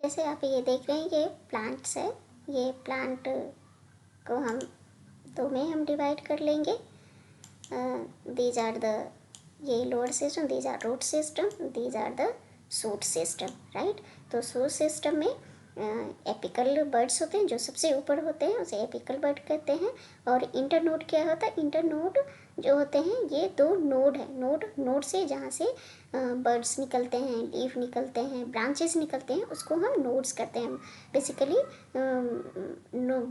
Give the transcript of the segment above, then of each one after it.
जैसे आप ये देख रहे हैं, ये प्लांट्स है। ये प्लांट को हम दो में हम डिवाइड कर लेंगे। दीज आर द, ये lower system, these are root system, these are the shoot system, right. तो शूट सिस्टम में एपिकल बर्ड्स होते हैं, जो सबसे ऊपर होते हैं उसे एपिकल बर्ड कहते हैं। और इंटरनोड क्या होता है? इंटरनोड जो होते हैं ये दो नोड है। नोड से जहाँ से बर्ड्स निकलते हैं, लीफ निकलते हैं, ब्रांचेस निकलते हैं, उसको हम नोड्स कहते हैं। बेसिकली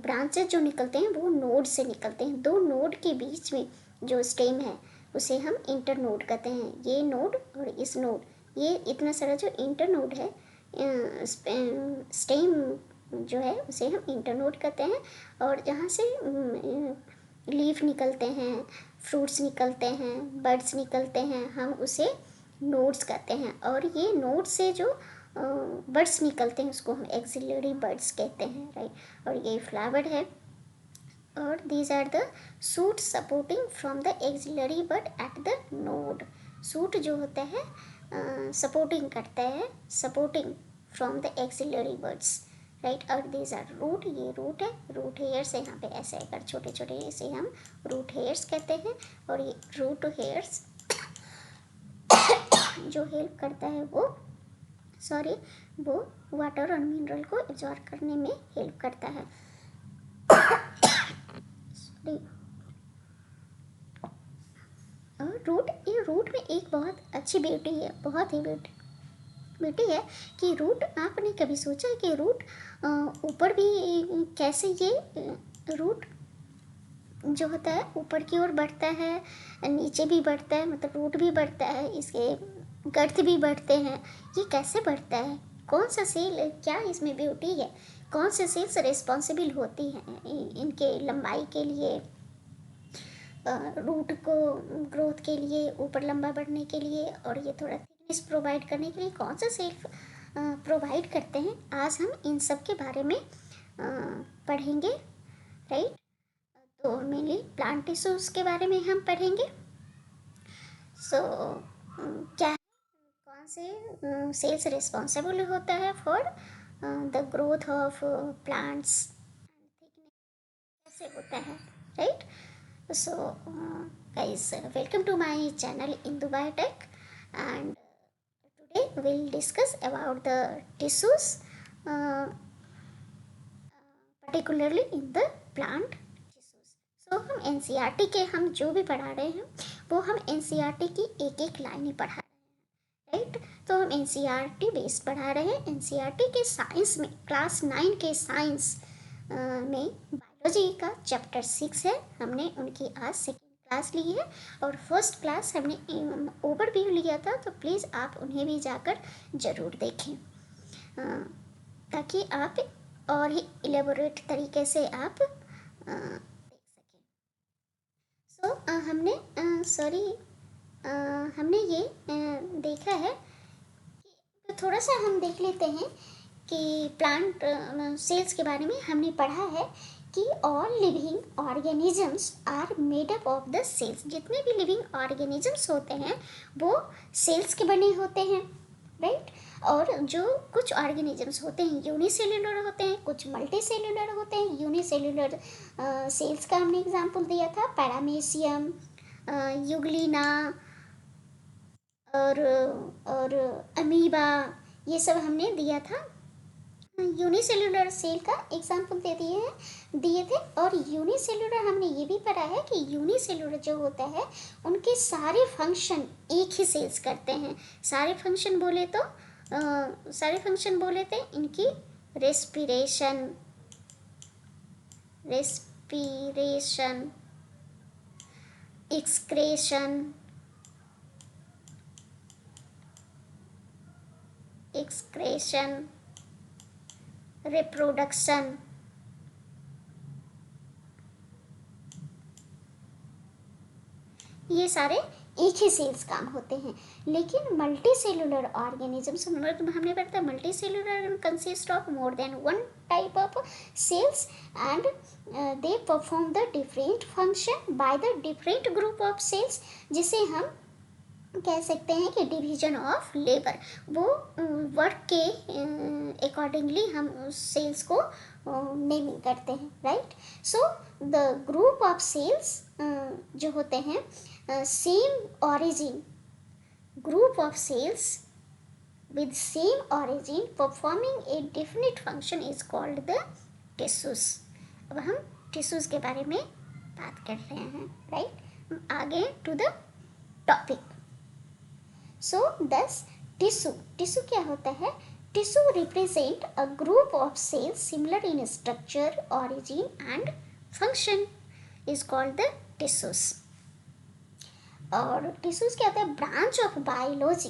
ब्रांचेस जो निकलते हैं वो नोड से निकलते हैं। दो नोड के बीच में जो स्टेम है उसे हम इंटरनोड कहते हैं। ये नोड और इस नोड, ये इतना सारा जो इंटरनोड है, स्टेम जो है उसे हम इंटरनोड कहते हैं। और जहाँ से लीफ निकलते हैं, फ्रूट्स निकलते हैं, बर्ड्स निकलते हैं, हम उसे नोड्स कहते हैं। और ये नोड से जो बर्ड्स निकलते हैं उसको हम एक्सिलरी बर्ड्स कहते हैं, राइट। और ये फ्लावर है। और these are the shoots supporting from the axillary bud at the node। Shoot जो होता है सपोर्टिंग करता है, supporting from the axillary birds, right. और दीज आर रूट, ये रूट है। रूट हेयर्स यहाँ पे ऐसे कर छोटे छोटे, इसे हम रूट हेयर्स कहते हैं। और ये रूट हेयर्स जो हेल्प करता है वो वाटर और मिनरल को एब्जॉर्ब करने में हेल्प करता है। रूट, ये रूट में एक बहुत अच्छी ब्यूटी है, बहुत ही ब्यूटी है कि रूट, आपने कभी सोचा है कि रूट ऊपर भी कैसे, ये रूट जो होता है ऊपर की ओर बढ़ता है, नीचे भी बढ़ता है, मतलब रूट भी बढ़ता है, इसके गर्थ भी बढ़ते हैं। ये कैसे बढ़ता है? कौन सा सेल, क्या इसमें ब्यूटी है? कौन से सेल्स रिस्पॉन्सिबल होती हैं इनके लंबाई के लिए, रूट को ग्रोथ के लिए, ऊपर लंबा बढ़ने के लिए, और ये थोड़ा थिकनेस प्रोवाइड करने के लिए कौन सा सेल्फ प्रोवाइड करते हैं? आज हम इन सब के बारे में पढ़ेंगे, राइट। तो मेनली प्लांट टिश्यूज के बारे में हम पढ़ेंगे। सो क्या है, कौन से सेल्स रिस्पॉन्सिबल होता है for the growth of plants, कैसे होता है, right. So, guys, welcome to my channel Indu Biotech, and today we'll discuss about the tissues, uh, particularly in the plant tissues. So, हम NCERT के हम जो भी पढ़ा रहे हैं वो हम NCERT की एक एक लाइन ही पढ़ा रहे हैं, राइट। तो हम NCERT बेस्ड पढ़ा रहे हैं। NCERT के साइंस में, क्लास 9 के साइंस में बायोलॉजी का चैप्टर 6 है, हमने उनकी आज सेकेंड क्लास ली है। और फर्स्ट क्लास हमने ओवरव्यू लिया था, तो प्लीज़ आप उन्हें भी जाकर ज़रूर देखें, ताकि आप और ही इलेबोरेट तरीके से आप देख सकें। सो हमने हमने ये देखा है कि थोड़ा सा हम देख लेते हैं कि प्लांट सेल्स के बारे में हमने पढ़ा है कि all living organisms are made up of the cells. जितने भी लिविंग ऑर्गेनिजम्स होते हैं वो सेल्स के बने होते हैं, राइट। और जो कुछ ऑर्गेनिजम्स होते हैं यूनिसेल्युलर होते हैं, कुछ मल्टी सेल्युलर होते हैं। यूनिसेल्युलर सेल्स का हमने एग्जाम्पल दिया था, पैरामेसियम, यूग्लिना और अमीबा, ये सब हमने दिया था। यूनिसेल्युलर सेल का एग्जाम्पल दिए थे। और यूनिसेल्युलर हमने ये भी पढ़ा है कि यूनिसेल्युलर जो होता है उनके सारे फंक्शन एक ही सेल्स करते हैं। सारे फंक्शन बोले थे इनकी रेस्पिरेशन, एक्सक्रेशन, रिप्रोडक्शन, ये सारे एक ही सेल्स काम होते हैं। लेकिन मल्टी सेलुलर ऑर्गेनिजम्स, हमने पढ़ा था multicellular consist of more than one type of cells and they perform the different function by the different group of cells, जिसे हम कह सकते हैं कि डिवीजन ऑफ लेबर, वो वर्क के अकॉर्डिंगली हम उस सेल्स को नेमिंग करते हैं, right. So the group of cells जो होते हैं same origin, group of cells with same origin performing a definite function is called the tissues. अब हम टिश्यूज के बारे में बात कर रहे हैं, राइट। आगे टू द टॉपिक। सो दस टिश्यू क्या होता है? Tissue represent a group of cells similar in structure, origin and function, is called the tissues. और टिश्यूज क्या होता है? Branch of biology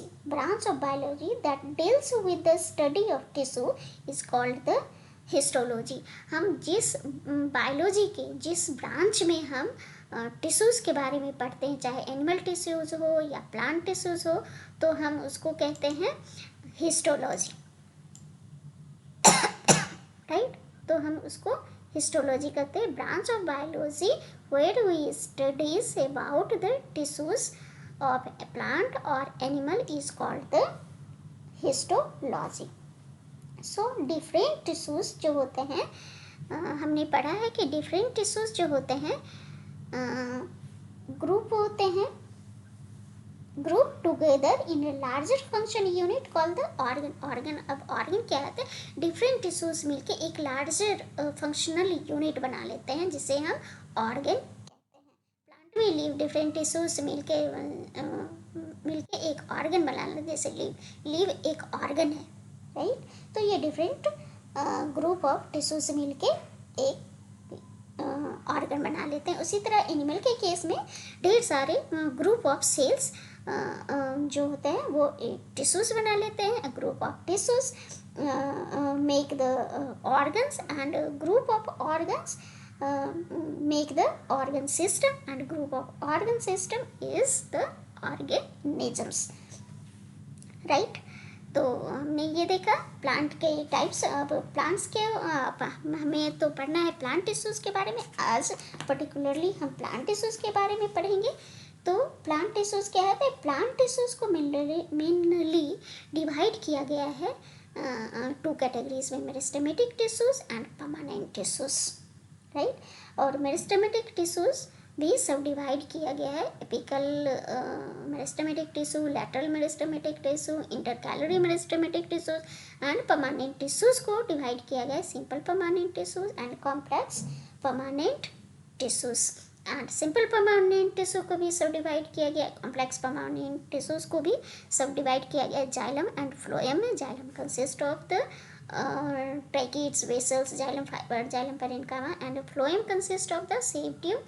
that deals with the study of tissue is called the histology. हम जिस biology के जिस branch में हम टिश्यूज़ के बारे में पढ़ते हैं, चाहे एनिमल टिश्यूज़ हो या प्लांट टिश्यूज़ हो, तो हम उसको कहते हैं हिस्टोलॉजी, राइट। तो हम उसको हिस्टोलॉजी कहते हैं, branch of biology where we studies about the tissues of a plant और animal is called the histology. So different tissues जो होते हैं, हमने पढ़ा है कि डिफरेंट टिश्यूज जो होते हैं ग्रुप होते हैं, group together in a larger function unit called the organ. अब ऑर्गन क्या होता है? डिफरेंट टिश्यूज मिलके एक लार्जर फंक्शनल यूनिट बना लेते हैं, जिसे हम ऑर्गन कहते हैं। प्लांट में लीव डिफरेंट टिश्यूज मिलके एक ऑर्गन बना लेते हैं, जैसे लीव एक ऑर्गन है, राइट। तो ये डिफरेंट ग्रुप ऑफ टिश्यूज मिलके एक ऑर्गन बना लेते हैं। उसी तरह एनिमल के केस में ढेर सारे ग्रुप ऑफ सेल्स जो होते हैं वो एक टिश्यूज बना लेते हैं। Group of tissues make the organs and group of organs make the organ system and group of organ system is the organisms, right. तो हमने ये देखा प्लांट के टाइप्स। अब प्लांट्स के हमें तो पढ़ना है प्लांट टिश्यूज़ के बारे में। आज पर्टिकुलरली हम प्लांट टिश्यूज़ के बारे में पढ़ेंगे। तो प्लांट टिश्यूज़ क्या है? प्लांट टिश्यूज़ को मेनली डिवाइड किया गया है टू कैटेगरीज में, meristematic tissues and permanent tissues, right. और मेरिस्टेमेटिक टिश्यूज़ भी सब डिवाइड किया गया है, apical meristematic tissue, lateral meristematic tissue, intercalary meristematic tissues and permanent tissues को डिवाइड किया गया है, simple permanent tissues and complex permanent tissues. And simple permanent tissue को भी सब डिवाइड किया गया, कॉम्प्लेक्स परमानेंट टिश्यूज को भी सब डिवाइड किया गया। जाइलम एंड फ्लोएम में, xylem consist of the tracheids, vessels, xylem fiber, xylem parenchyma, and phloem consist of the same tube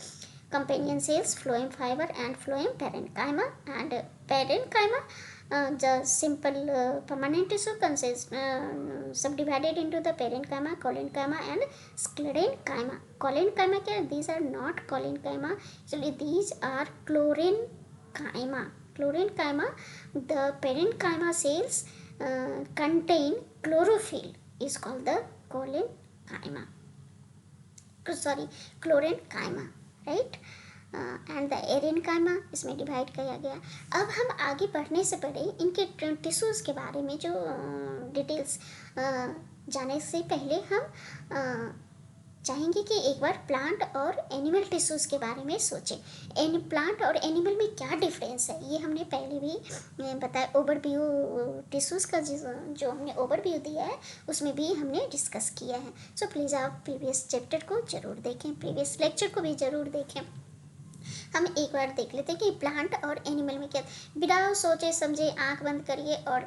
companion cells, phloem fiber and phloem parenchyma. And parenchyma, the simple permanent tissue consists subdivided into the parenchyma, collenchyma and sclerenchyma. Collenchyma, these are not collenchyma, actually these are chlorenchyma. Chlorenchyma, the parenchyma cells contain chlorophyll, is called the chlorenchyma, right. And the aerenchyma इसमें divide किया गया। अब हम आगे बढ़ने से पहले इनके टिश्यूज़ के बारे में जो डिटेल्स जाने से पहले हम चाहेंगे कि एक बार प्लांट और एनिमल टिश्यूज़ के बारे में सोचें। प्लांट और एनिमल में क्या डिफरेंस है, ये हमने पहले भी बताया। ओवरव्यू टिश्यूज़ का जो हमने ओवरव्यू दिया है उसमें भी हमने डिस्कस किया है। सो प्लीज़ आप प्रीवियस चैप्टर को ज़रूर देखें, प्रीवियस लेक्चर को भी ज़रूर देखें। हम एक बार देख लेते हैं कि प्लांट और एनिमल में क्या। बिना सोचे समझे आंख बंद करिए और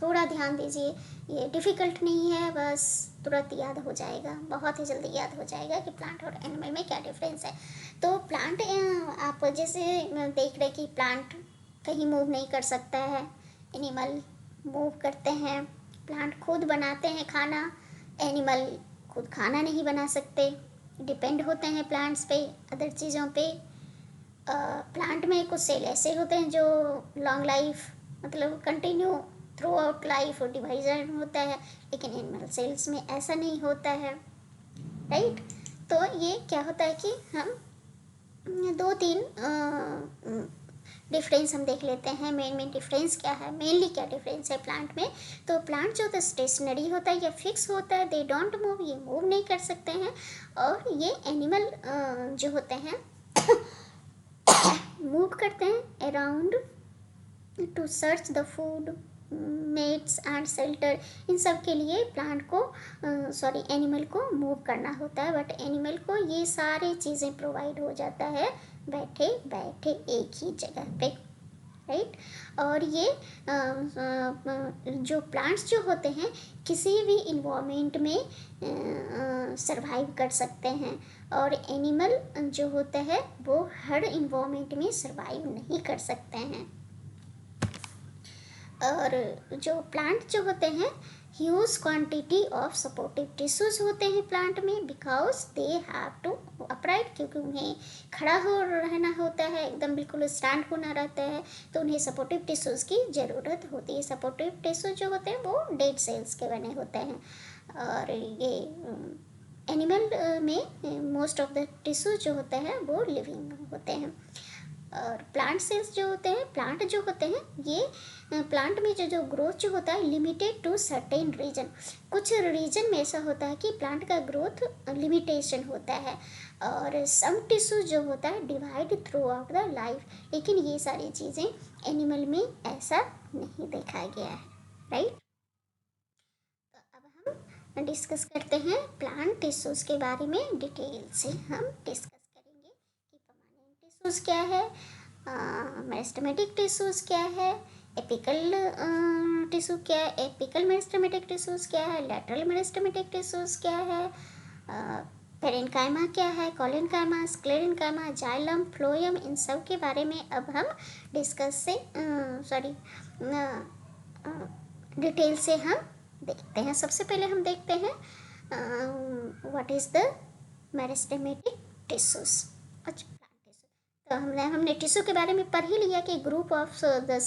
थोड़ा ध्यान दीजिए, ये डिफ़िकल्ट नहीं है, बस तुरंत याद हो जाएगा, बहुत ही जल्दी याद हो जाएगा कि प्लांट और एनिमल में क्या डिफरेंस है। तो प्लांट आप जैसे देख रहे कि प्लांट कहीं मूव नहीं कर सकता है, एनिमल मूव करते हैं। प्लांट खुद बनाते हैं खाना, एनिमल खुद खाना नहीं बना सकते, डिपेंड होते हैं प्लांट्स पे, अदर चीज़ों पे। प्लांट में कुछ सेल ऐसे होते हैं जो लॉन्ग लाइफ, मतलब continue through out life division होता है, लेकिन एनिमल सेल्स में ऐसा नहीं होता है, राइट। तो ये क्या होता है कि हम 2-3 डिफरेंस हम देख लेते हैं। मेन डिफरेंस क्या है, मेनली क्या डिफरेंस है प्लांट में। तो प्लांट जो होता है स्टेशनरी होता है या फिक्स होता है, दे डोंट मूव, ये मूव नहीं कर सकते हैं। और ये एनिमल जो होते हैं मूव करते हैं around to search the food, mates and shelter. इन सब के लिए प्लांट को एनिमल को मूव करना होता है, बट एनिमल को ये सारी चीज़ें प्रोवाइड हो जाता है बैठे बैठे एक ही जगह पे, राइट। और ये जो प्लांट्स जो होते हैं किसी भी इन्वायरमेंट में सरवाइव कर सकते हैं, और एनिमल जो होता है वो हर इन्वायरमेंट में सरवाइव नहीं कर सकते हैं। और जो प्लांट जो होते हैं huge quantity of supportive tissues होते हैं प्लांट में, because they have to upright, क्योंकि उन्हें खड़ा हो रहना होता है, एकदम बिल्कुल स्टैंड होना रहता है, तो उन्हें सपोर्टिव टिश्यूज की ज़रूरत होती है। सपोर्टिव टिश्यू जो होते हैं वो डेड सेल्स के बने होते हैं, और ये एनिमल में मोस्ट ऑफ द टिश्यू जो होते हैं वो लिविंग होते हैं। और प्लांट सेल्स जो होते हैं, प्लांट जो होते हैं ये प्लांट में जो ग्रोथ जो होता है लिमिटेड टू सर्टेन रीजन, कुछ रीजन में ऐसा होता है कि प्लांट का ग्रोथ लिमिटेशन होता है। और सम टिश्यू जो होता है divide through out the life, लेकिन ये सारी चीज़ें एनिमल में ऐसा नहीं देखा गया है, राइट। तो अब हम डिस्कस करते हैं प्लांट टिश्यूज़ के बारे में, डिटेल से हम डिस्कस करेंगे कि परमानेंट टिश्यूज़ क्या है, मेरिस्टेमेटिक टिश्यूज़ क्या है, एपिकल टिश्यू क्या है, एपिकल मेरिस्टेमेटिक टिश्यूज़ क्या है, लैटरल मेरिस्टेमेटिक टिश्यूज़ क्या है, पेरेन्काइमा क्या है, कोलेनकाइमा, स्क्लेरेन्काइमा, जाइलम, फ्लोएम, इन सब के बारे में अब हम डिस्कस से डिटेल से हम देखते हैं। सबसे पहले हम देखते हैं what is the meristematic tissues. अच्छा, तो हमने टिश्यू के बारे में पढ़ ही लिया कि group of the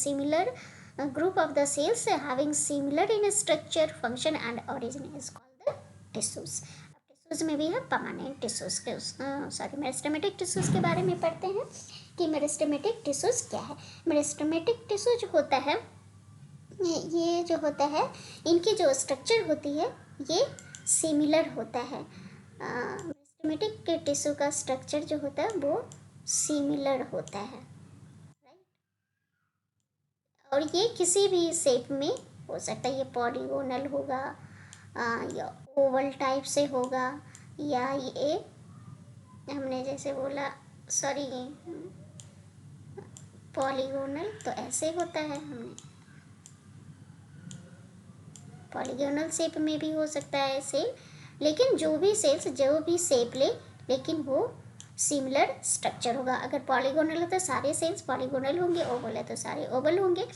sales having similar in structure, function and origin is called the tissues. Tissues में भी हम परमानेंट टिश्यूज के मेरिस्टेमेटिक टिश्यूज के बारे में पढ़ते हैं कि मेरिस्टेमेटिक टिश्यूज क्या है। मेरिस्टेमेटिक टिश्यू जो होता है ये जो होता है इनकी जो स्ट्रक्चर होती है ये सिमिलर होता है। मेरिस्टेमेटिक के टिश्यू का स्ट्रक्चर जो होता है वो सिमिलर होता है, राइट। और ये किसी भी शेप में हो सकता है, ये पॉलीगोनल होगा या ओवल टाइप से होगा, या ये हमने जैसे बोला पॉलीगोनल तो ऐसे होता है, हमने पॉलीगोनल शेप में भी हो सकता है सेल, लेकिन जो भी शेप ले, लेकिन वो सिमिलर स्ट्रक्चर होगा। अगर पॉलीगोनल है तो सारे सेल्स पॉलीगोनल होंगे, ओवल है तो सारे ओवल होंगे।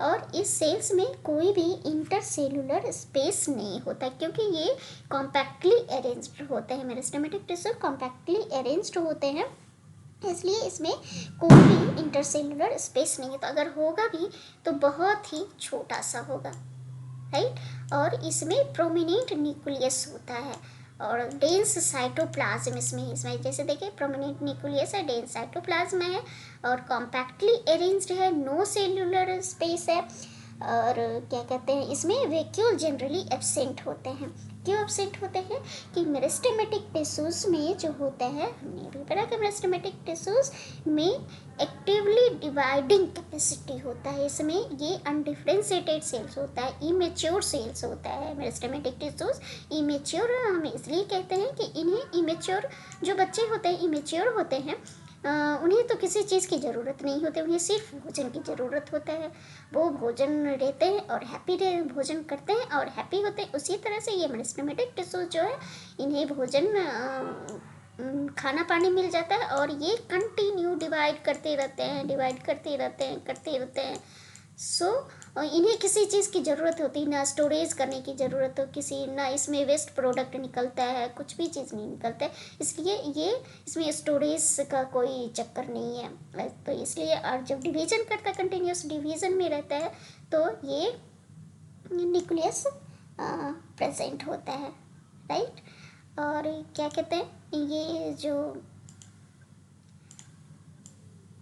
और इस सेल्स में कोई भी इंटरसेलुलर स्पेस नहीं होता, क्योंकि ये कॉम्पैक्टली अरेंज्ड होते हैं। मेरिस्टेमेटिक टिश्यू कॉम्पैक्टली अरेंज्ड होते हैं, इसलिए इसमें कोई भी इंटरसेलुलर स्पेस नहीं है। तो अगर होगा भी तो बहुत ही छोटा सा होगा, राइट। और इसमें प्रोमिनेंट न्यूक्लियस होता है और डेंस साइटोप्लाज्म इसमें जैसे देखिए प्रोमिनेंट न्यूक्लियस है, डेंस साइटोप्लाज्म है और कॉम्पैक्टली अरेंज्ड है, नो सेल्यूलर स्पेस है। और क्या कहते हैं, इसमें वैक्यूल जनरली एब्सेंट होते हैं। क्यों एब्सेंट होते हैं कि मेरिस्टेमेटिक टिश्यूज़ में जो होता है, हमने अभी पढ़ा कि मेरिस्टेमेटिक टिश्यूज़ में एक्टिवली डिवाइडिंग कैपेसिटी होता है। इसमें ये अनडिफरेंशिएटेड सेल्स होता है, इमेच्योर सेल्स होता है। मेरिस्टेमेटिक टिश्यूज़ इमेच्योर हम इसलिए कहते हैं कि इन्हें इमेच्योर जो बच्चे होते हैं इमेच्योर होते हैं, उन्हें तो किसी चीज़ की ज़रूरत नहीं होती, उन्हें सिर्फ भोजन की ज़रूरत होता है। वो भोजन लेते हैं और भोजन करते हैं और हैप्पी होते हैं। उसी तरह से ये मेरिस्टेमेटिक टिश्यूज जो है इन्हें भोजन खाना पानी मिल जाता है और ये कंटिन्यू डिवाइड करते रहते हैं। सो इन्हें किसी चीज़ की ज़रूरत होती, ना स्टोरेज करने की ज़रूरत हो किसी, ना इसमें वेस्ट प्रोडक्ट निकलता है, कुछ भी चीज़ नहीं निकलता है, इसलिए ये इसमें स्टोरेज का कोई चक्कर नहीं है। तो इसलिए और जब डिवीज़न करता है, कंटिन्यूस डिवीज़न में रहता है, तो ये न्यूक्लियस प्रेजेंट होता है, राइट। और क्या कहते हैं, ये जो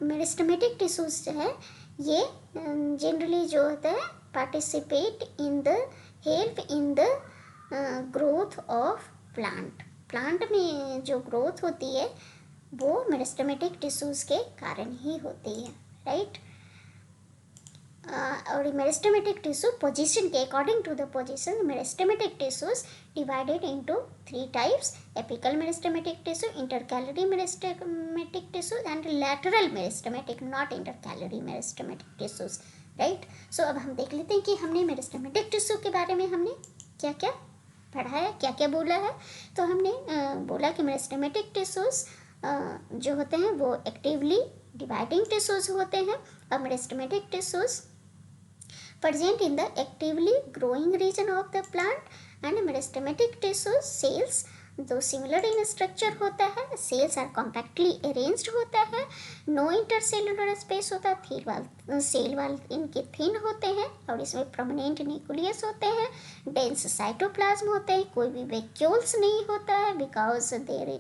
मेरिस्टेमेटिक टिश्यूज जो है ये जनरली जो होता है participate in the help in the growth of plant में जो ग्रोथ होती है वो मेरिस्टेमेटिक टिश्यूज के कारण ही होती है, राइट। और मेरिस्टेमेटिक टिश्यू पोजीशन के according to the position meristematic tissues divided into 3 types: apical meristematic tissue, intercalary meristematic tissue and lateral meristematic, not intercalary meristematic tissues, right. So अब हम देख लेते हैं कि हमने मेरिस्टेमेटिक टिश्यू के बारे में हमने क्या क्या पढ़ा है, क्या क्या बोला है। तो हमने बोला कि मेरिस्टेमेटिक टिश्यूज जो होते हैं वो एक्टिवली डिवाइडिंग टिश्यूज होते हैं, और meristematic tissues present in the actively growing region of the plant, and meristematic tissues cells जो सिमिलर इन स्ट्रक्चर होता है, सेल्स आर कॉम्पैक्टली अरेंज्ड होता है, नो इंटरसेलुलर स्पेस होता है, सेल वाल इनके थिन होते हैं और इसमें प्रोमिनेंट न्यूक्लियस होते हैं, डेंस साइटोप्लाज्म होते हैं, कोई भी वैक्यूल्स नहीं होता है because there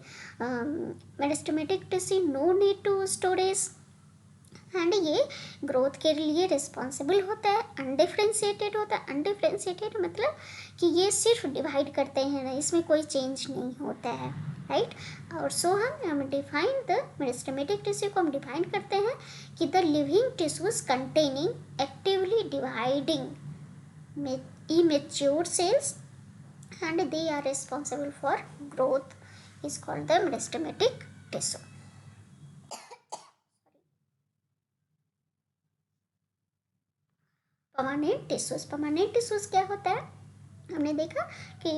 meristematic tissue no need to storage, and ये ग्रोथ के लिए रिस्पॉन्सिबल होता है, अनडिफ्रेंशिएटेड होता है। अनडिफ्रेंशिएटेड मतलब कि ये सिर्फ डिवाइड करते हैं ना, इसमें कोई चेंज नहीं होता है, राइट। और सो हम डिफाइन द मेरिस्टेमेटिक टिश्यू को हम डिफाइन करते हैं कि the living tissues containing actively dividing immature cells and they are responsible for growth is called the meristematic tissue. Permanent tissues क्या होता है, हमने देखा कि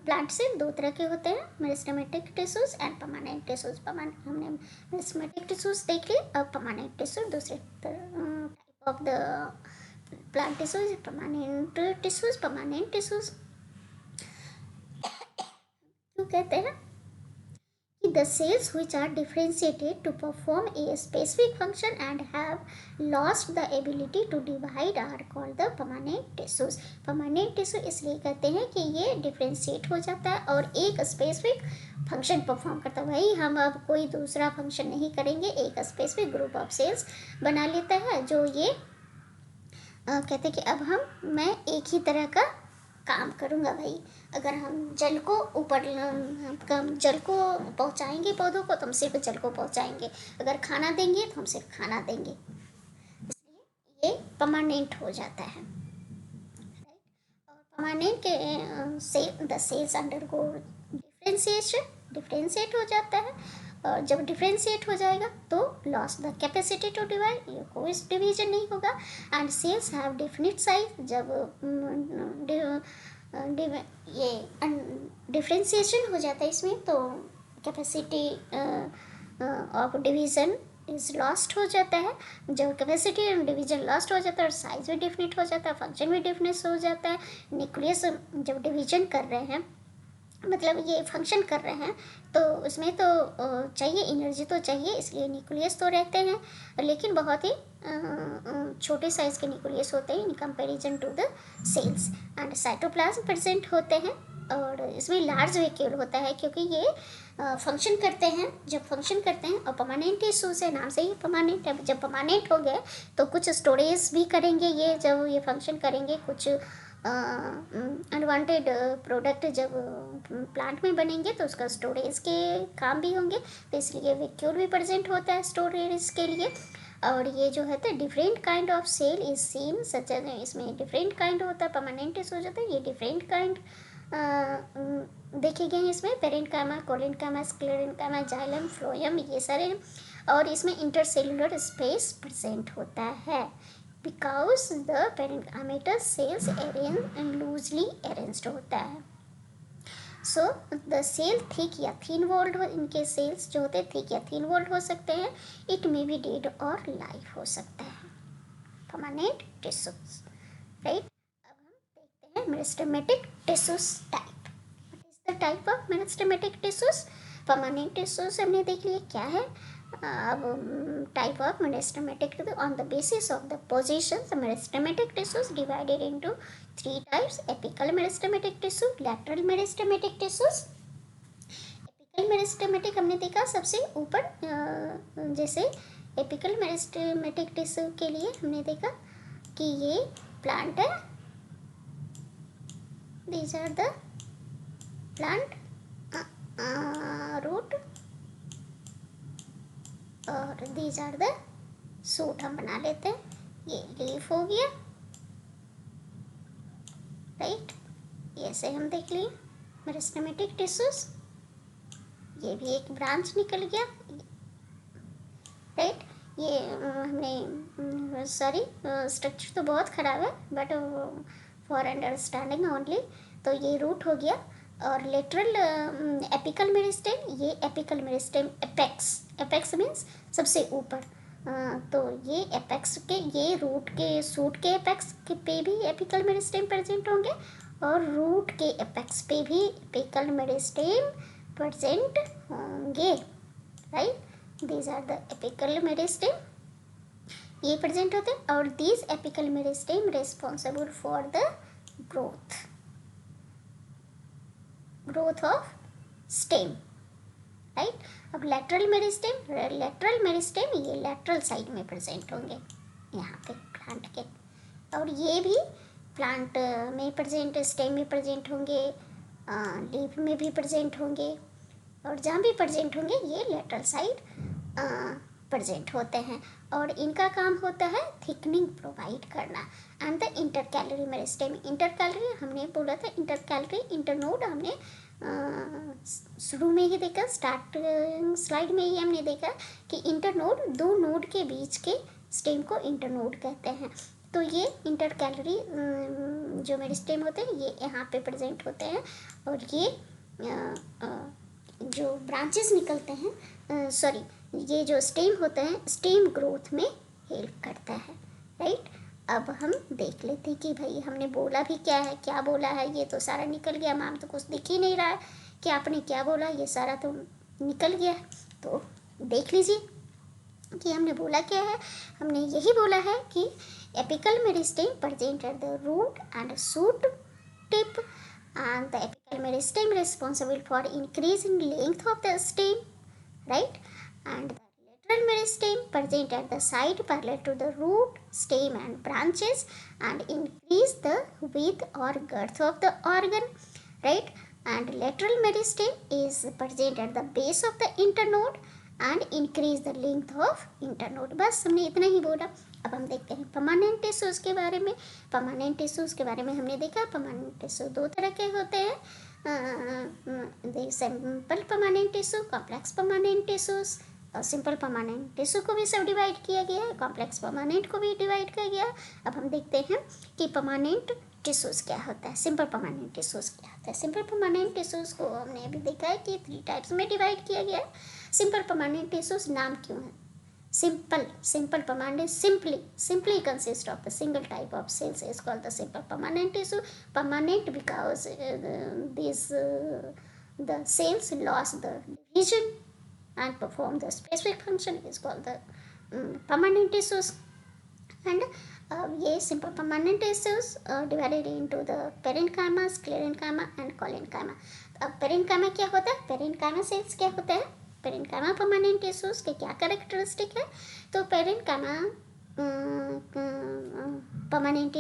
प्लांट से 2 तरह के होते हैं, meristematic tissues and permanent tissues. हमने मेरिस्टेमेटिक टिश्यूज देख लिए, अब परमानेंट टिश्यू दूसरे type of the plant tissues, permanent tissues क्यों कहते हैं the cells which are differentiated to perform a specific function and have lost the ability to divide are called the permanent tissues। permanent tissue इसलिए कहते हैं कि ये differentiate हो जाता है और एक स्पेसिफिक फंक्शन परफॉर्म करता है। वही हम अब कोई दूसरा फंक्शन नहीं करेंगे, एक स्पेसिफिक ग्रुप ऑफ सेल्स बना लेता है जो ये कहते हैं कि अब मैं एक ही तरह का काम करूँगा भाई। अगर हम जल को ऊपर जल को पहुँचाएंगे पौधों को तो हम सिर्फ जल को पहुँचाएंगे, अगर खाना देंगे तो हम सिर्फ खाना देंगे, इसलिए ये परमानेंट हो जाता है। और परमानेंट के द सेल्स अंडरगो डिफ्रेंशिएट हो जाता है, और जब डिफ्रेंशिएट हो जाएगा तो loss the capacity to divide, ये कोई डिवीजन नहीं होगा, and cells have definite size. जब ये डिफ्रेंशिएशन हो जाता है इसमें तो capacity of division is lost हो जाता है। जब कैपेसिटी डिवीजन लॉस्ट हो जाता है और साइज भी डिफिनिट हो जाता है, फंक्शन भी डिफिनिट हो जाता है। न्यूक्लियस जब डिवीजन कर रहे हैं मतलब ये फंक्शन कर रहे हैं तो उसमें तो चाहिए एनर्जी तो चाहिए, इसलिए न्यूक्लियस तो रहते हैं, लेकिन बहुत ही छोटे साइज़ के न्यूक्लियस होते हैं in comparison to the cells, and cytoplasm present होते हैं। और इसमें लार्ज वैक्यूल होता है क्योंकि ये फंक्शन करते हैं, जब फंक्शन करते हैं। और परमानेंट टिश्यूज है, नाम से ही परमानेंट है, जब परमानेंट हो गए तो कुछ स्टोरेज भी करेंगे ये, जब ये फंक्शन करेंगे कुछ अनवांटेड प्रोडक्ट जब प्लांट में बनेंगे तो उसका स्टोरेज के काम भी होंगे, तो इसलिए वैक्यूल भी प्रेजेंट होता है स्टोरेज के लिए। और ये जो है तो different kind of cell is seen such, इसमें डिफरेंट काइंड होता है, परमानेंट हो जाता है, ये डिफरेंट काइंड देखे गए हैं इसमें, parenchyma, collenchyma, sclerenchyma, xylem, phloem, ये सारे। और इसमें इंटरसेलुलर स्पेस प्रेजेंट होता है because the parenchymatous cells loosely arranged होता है। सो द सेल थिक या थिन वॉल्ड हो, इनके सेल्स जो होते हैं थिक या थिन वॉल्ड हो सकते हैं, इट मे बी डेड और लाइव हो सकता है। Permanent tissues, right. अब हम देखते हैं meristematic tissues type. What is the type of meristematic tissues? Permanent tissues हमने देख लिया क्या है। अब type of meristematic on the basis of the positions, meristematic tissues divided into 3 types: apical meristematic tissue, lateral meristematic tissues. Apical meristematic हमने देखा सबसे ऊपर, जैसे एपिकल मेरिस्टेमेटिक टिश्यू के लिए हमने देखा कि ये प्लांट है, these are the plant root और दीज आर द सूट हम बना लेते हैं। ये लीफ हो गया, राइट, ये से हम देख लिए मेरिस्टेमेटिक टिश्यूज। ये भी एक ब्रांच निकल गया, राइट। ये हमने सॉरी स्ट्रक्चर तो बहुत ख़राब है बट फॉर अंडरस्टैंडिंग ओनली, तो ये रूट हो गया। और लेटरल एपिकल मेरिस्टेम, ये एपिकल मेरिस्टेम एपेक्स मीन्स सबसे ऊपर, तो ये एपेक्स के, ये रूट के सूट के एपेक्स के पे भी एपिकल मेरिस्टेम प्रेजेंट होंगे और रूट के एपेक्स पे भी एपिकल मेरिस्टेम प्रेजेंट होंगे, right. These are the apical meristem, ये प्रेजेंट होते हैं और these apical meristem responsible for the growth of stem, right. अब लेटरल मेरिस्टेम ये लेटरल साइड में प्रेजेंट होंगे यहाँ पे प्लांट के, और ये भी प्लांट में प्रेजेंट, स्टेम में प्रेजेंट होंगे, लीफ में भी प्रेजेंट होंगे, और जहाँ भी प्रेजेंट होंगे ये लेटरल साइड प्रेजेंट होते हैं। और इनका काम होता है थिकनिंग प्रोवाइड करना। And the intercalary meristem, intercalary हमने बोला था, इंटरकैलरी इंटरनोड हमने शुरू में ही देखा, स्टार्ट स्लाइड में ही हमने देखा कि इंटरनोड, दो नोड के बीच के स्टेम को इंटरनोड कहते हैं। तो ये इंटरकैलरी जो मेरिस्टेम होते हैं ये यहाँ पे प्रेजेंट होते हैं, और ये जो ब्रांचेस निकलते हैं, सॉरी ये जो स्टेम होते हैं, स्टेम ग्रोथ में हेल्प करता है, राइट। अब हम देख लेते हैं कि भाई हमने बोला भी क्या है, क्या बोला है, ये तो सारा निकल गया, मैम तो कुछ दिख ही नहीं रहा है कि आपने क्या बोला, ये सारा तो निकल गया है। तो देख लीजिए कि हमने बोला क्या है। हमने यही बोला है कि apical meristem present at the root and shoot tip, and the apical meristem responsible for increasing length of the stem, right, and the lateral meristem present at the side parallel to the root, stem and branches and increase the width or girth of the organ, right, and lateral meristem is present at the base of the internode and increase the length of internode। बस हमने इतना ही बोला। अब हम देखते हैं permanent tissues के बारे में। परमानेंट टिश्यूज़ के बारे में हमने देखा परमानेंट टिश्यू दो तरह के होते हैं, simple permanent tissue, complex permanent tissues. और सिंपल परमानेंट टिश्यू को भी सब डिवाइड किया गया है, कॉम्प्लेक्स परमानेंट को भी डिवाइड किया गया है। अब हम देखते हैं कि परमानेंट टिश्यूज़ क्या होता है, सिंपल परमानेंट टिश्यूज़ क्या होता है। सिंपल परमानेंट टिश्यूज़ को हमने अभी देखा है कि 3 टाइप्स में डिवाइड किया गया है। सिंपल परमानेंट टिश्यूज़ नाम क्यों है simple permanent, simply consist of a single type of cells is called the simple permanent tissue. Permanent because the cells lost the division and perform the specific function is called the permanent tissues. And ये simple permanent tissues divided into the parenchyma, sclerenchyma and collenchyma। अब parenchyma क्या होता है, parenchyma cells क्या होता है, parenchyma permanent tissues के क्या कैरेक्टरिस्टिक है। तो parenchyma permanent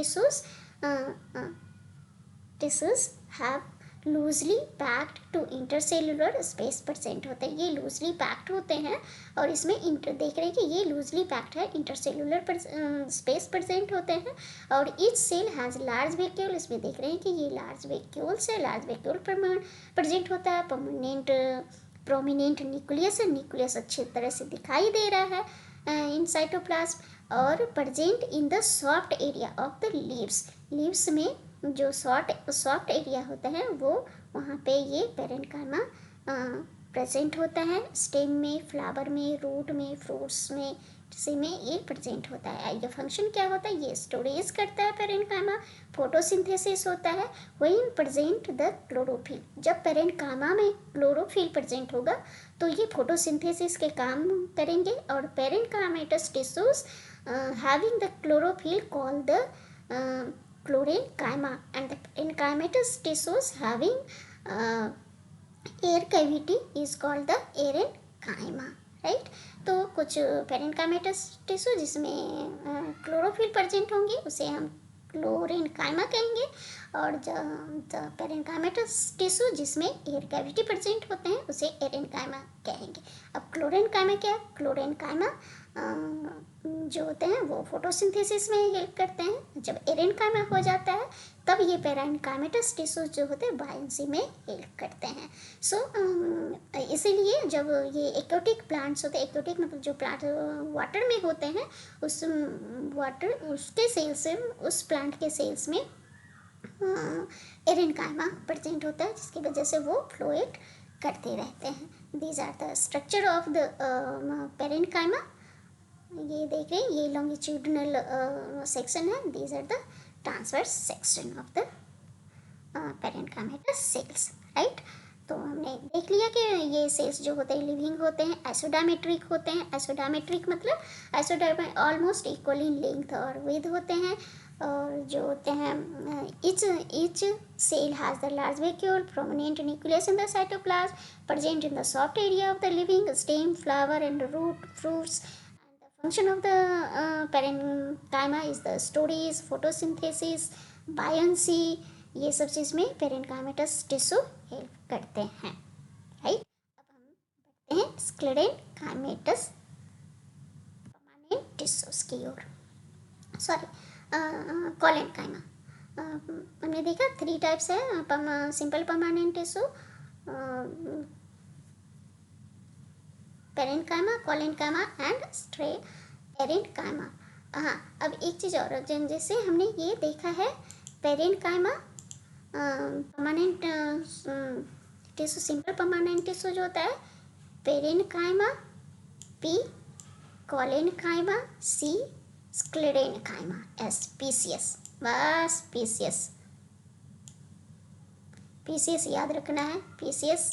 tissues have loosely packed to intercellular space present होते हैं। ये लूजली पैक्ड होते हैं और इसमें देख रहे हैं कि ये लूजली पैक्ड है, इंटरसेलुलर स्पेस प्रेजेंट होते हैं। और each cell has large vacuole, इसमें देख रहे हैं कि ये लार्ज वैक्यूल से लार्ज वैक्यूल प्रेजेंट होता है। प्रोमिनेंट न्यूक्लियस है, न्यूक्लियस अच्छी तरह से दिखाई दे रहा है इन साइटोप्लाज्म। और present in the soft area of the leaves में जो सॉफ्ट एरिया होता है वो वहाँ पे ये पेरेनकाइमा प्रेजेंट होता है। स्टेम में, फ्लावर में, रूट में, फ्रूट्स में, इसी में ये प्रेजेंट होता है। ये फंक्शन क्या होता है, ये स्टोरेज करता है पेरेनकाइमा, फोटोसिंथेसिस होता है। व्हेन प्रेजेंट द क्लोरोफिल, जब पेरेनकाइमा में क्लोरोफिल प्रेजेंट होगा तो ये फोटोसिंथेसिस के काम करेंगे। और parenchymatous tissues having the chlorophyll call the chlorenchyma and the parenchymatous tissues having air cavity is called the erenchyma, right। तो कुछ पेरेन्काइमेटस टिश्यू जिसमें क्लोरोफिल प्रेजेंट होंगी उसे हम क्लोरेन्काइमा कहेंगे, और द पेरेन्काइमेटस टिश्यू जिसमें एयर कैविटी प्रेजेंट होते हैं उसे एरेन्काइमा कहेंगे। अब क्लोरेन्काइमा क्या है? क्लोरेन्काइमा जो होते हैं वो फोटोसिंथेसिस में हेल्प करते हैं। जब एरेन्काइमा हो जाता है तब ये पेरेन्काइमेटस टिश्यू जो होते हैं बायोन्सी में हेल्प करते हैं। सो इसीलिए जब ये एक्वेटिक प्लांट्स होते हैं, एक्वेटिक मतलब जो प्लांट वाटर में होते हैं, उस वाटर उसके सेल्स से, उस प्लांट के सेल्स में एरेन्काइमा प्रेजेंट होता है, जिसकी वजह से वो फ्लोएट करते रहते हैं। These are the structure of the parenchyma. ये देख रहे हैं, ये लॉन्गिट्यूडनल सेक्शन है। These are the transverse section of the parenchymatous cells, right. तो हमने देख लिया कि ये सेल्स जो होते हैं लिविंग होते हैं, आइसोडायमेट्रिक होते हैं। आइसोडायमेट्रिक मतलब isodiametric almost equal in length और विड्थ होते हैं, और जो होते हैं each cell has the large vacuole, prominent nucleus in the cytoplasm, present in the soft area of the living stem, flower and root, fruits. And the function of the parenchyma is the storage, photosynthesis, buoyancy. ये सब चीज़ में पेरेन्काइमेटस tissue help करते हैं, right. अब हम बढ़ते हैं स्क्लेरेन्काइमेटस permanent tissues की ओर, सॉरी कोलेन्काइमा। हमने देखा 3 टाइप्स है, simple permanent tissue, parenchyma, collenchyma and एरेन्काइमा। हाँ, अब एक चीज़ और, जैसे हमने ये देखा है parenchyma permanent tissue, simple permanent tissue जो होता है पेरेन्काइमा, पी, कोलेन्काइमा, सी, स्क्लेरेन्काइमा, एस, पीसीएस। बस पीसीएस याद रखना है। पीसीएस